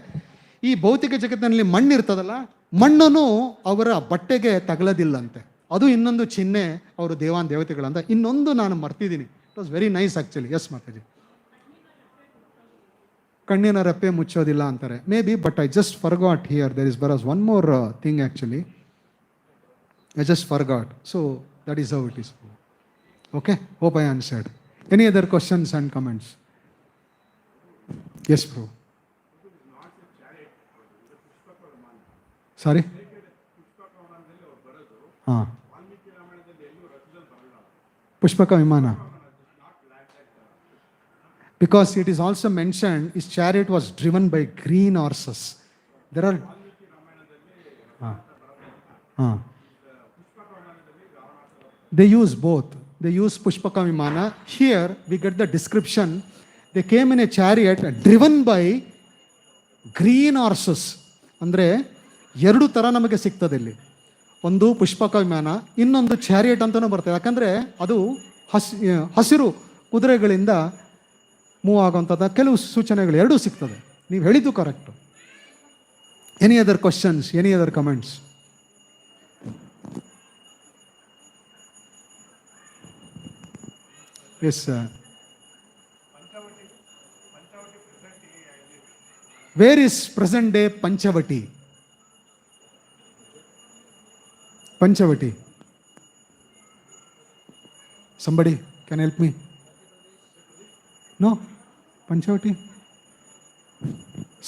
ಈ ಭೌತಿಕ ಜಗತ್ತಿನಲ್ಲಿ ಮಣ್ಣು ಇರ್ತದಲ್ಲ, ಮಣ್ಣನ್ನು ಅವರ ಬಟ್ಟೆಗೆ ತಗಲದಿಲ್ಲಂತೆ. ಅದು ಇನ್ನೊಂದು ಚಿಹ್ನೆ ಅವರು ದೇವತೆಗಳಂತ. ಇನ್ನೊಂದು ನಾನು ಮರ್ತಿದ್ದೀನಿ, it was very nice actually. Yes Mataji, ಕಣ್ಣಿನ ರೆಪ್ಪೆ ಮುಚ್ಚೋದಿಲ್ಲ ಅಂತಾರೆ maybe, but I just forgot here. there was one more thing actually. I just forgot. So that is how it is. Okay, hope I answered. Any other questions and comments? Yes, bro. Sorry? Pushpaka Vimana. Because it is also mentioned, his chariot was driven by green horses. There are... They use both. They use Pushpaka Vimana. Here we get the description. They came in a chariot driven by green horses. ಅಂದರೆ ಎರಡು ಥರ ನಮಗೆ ಸಿಗ್ತದೆ ಇಲ್ಲಿ. ಒಂದು ಪುಷ್ಪಕ ವಿಮಾನ, ಇನ್ನೊಂದು chariot ಅಂತಲೂ ಬರ್ತದೆ. ಯಾಕಂದರೆ ಅದು ಹಸಿರು ಕುದುರೆಗಳಿಂದ ಮೂವ್ ಆಗುವಂಥದ್ದು ಕೆಲವು ಸೂಚನೆಗಳು ಎರಡೂ ಸಿಗ್ತದೆ. ನೀವು ಹೇಳಿದ್ದು correct. Any other questions, any other comments? Yes sir. Where is present day Panchavati? Panchavati. Somebody can help me? No? Panchavati?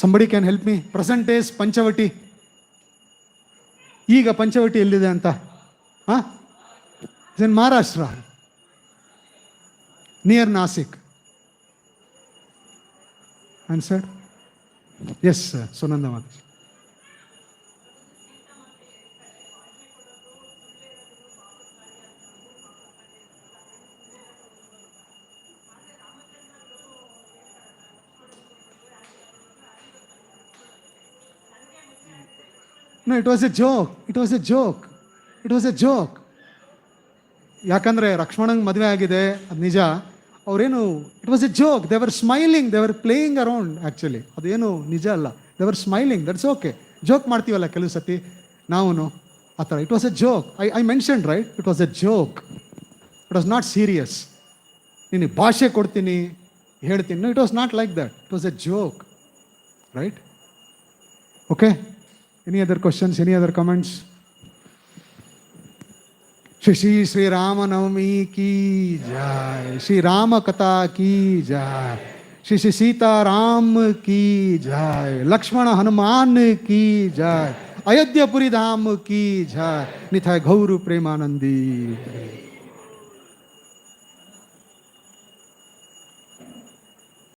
Somebody can help me? Present day is Panchavati. ಈಗ ಪಂಚವಟಿ ಎಲ್ಲಿದೆ ಅಂತ? It's in Maharashtra. Near Nasik. Answer? Yes, sir. Sunanda Mataji. No, it was a joke. It was a joke. It was a joke. ಯಾಕಂದರೆ ಲಕ್ಷ್ಮಣಂಗೆ ಮದುವೆ ಆಗಿದೆ, ಅದು ನಿಜ. ಅವರೇನು, it was a joke. They were smiling, they were playing around. Actually ಅದೇನು ನಿಜ ಅಲ್ಲ. They were smiling, that's okay. Joke ಮಾಡ್ತೀವಲ್ಲ ಕೆಲವು ಸತಿ ನಾವು ಆ ಥರ. It was a joke. I mention right, it was a joke. It was not serious. ನೀನು ಭಾಷೆ ಕೊಡ್ತೀನಿ ಹೇಳ್ತೀನಿ. No, it was not like that. It was a joke. Right? Okay. Any other questions, any other comments? Shri Shri Ram Navami की जय, श्री राम कथा की जय, श्री श्री सीता राम की जय, लक्ष्मण हनुमान की जय, अयोध्यापुरी धाम की जय, निताय गौर प्रेमानंदी।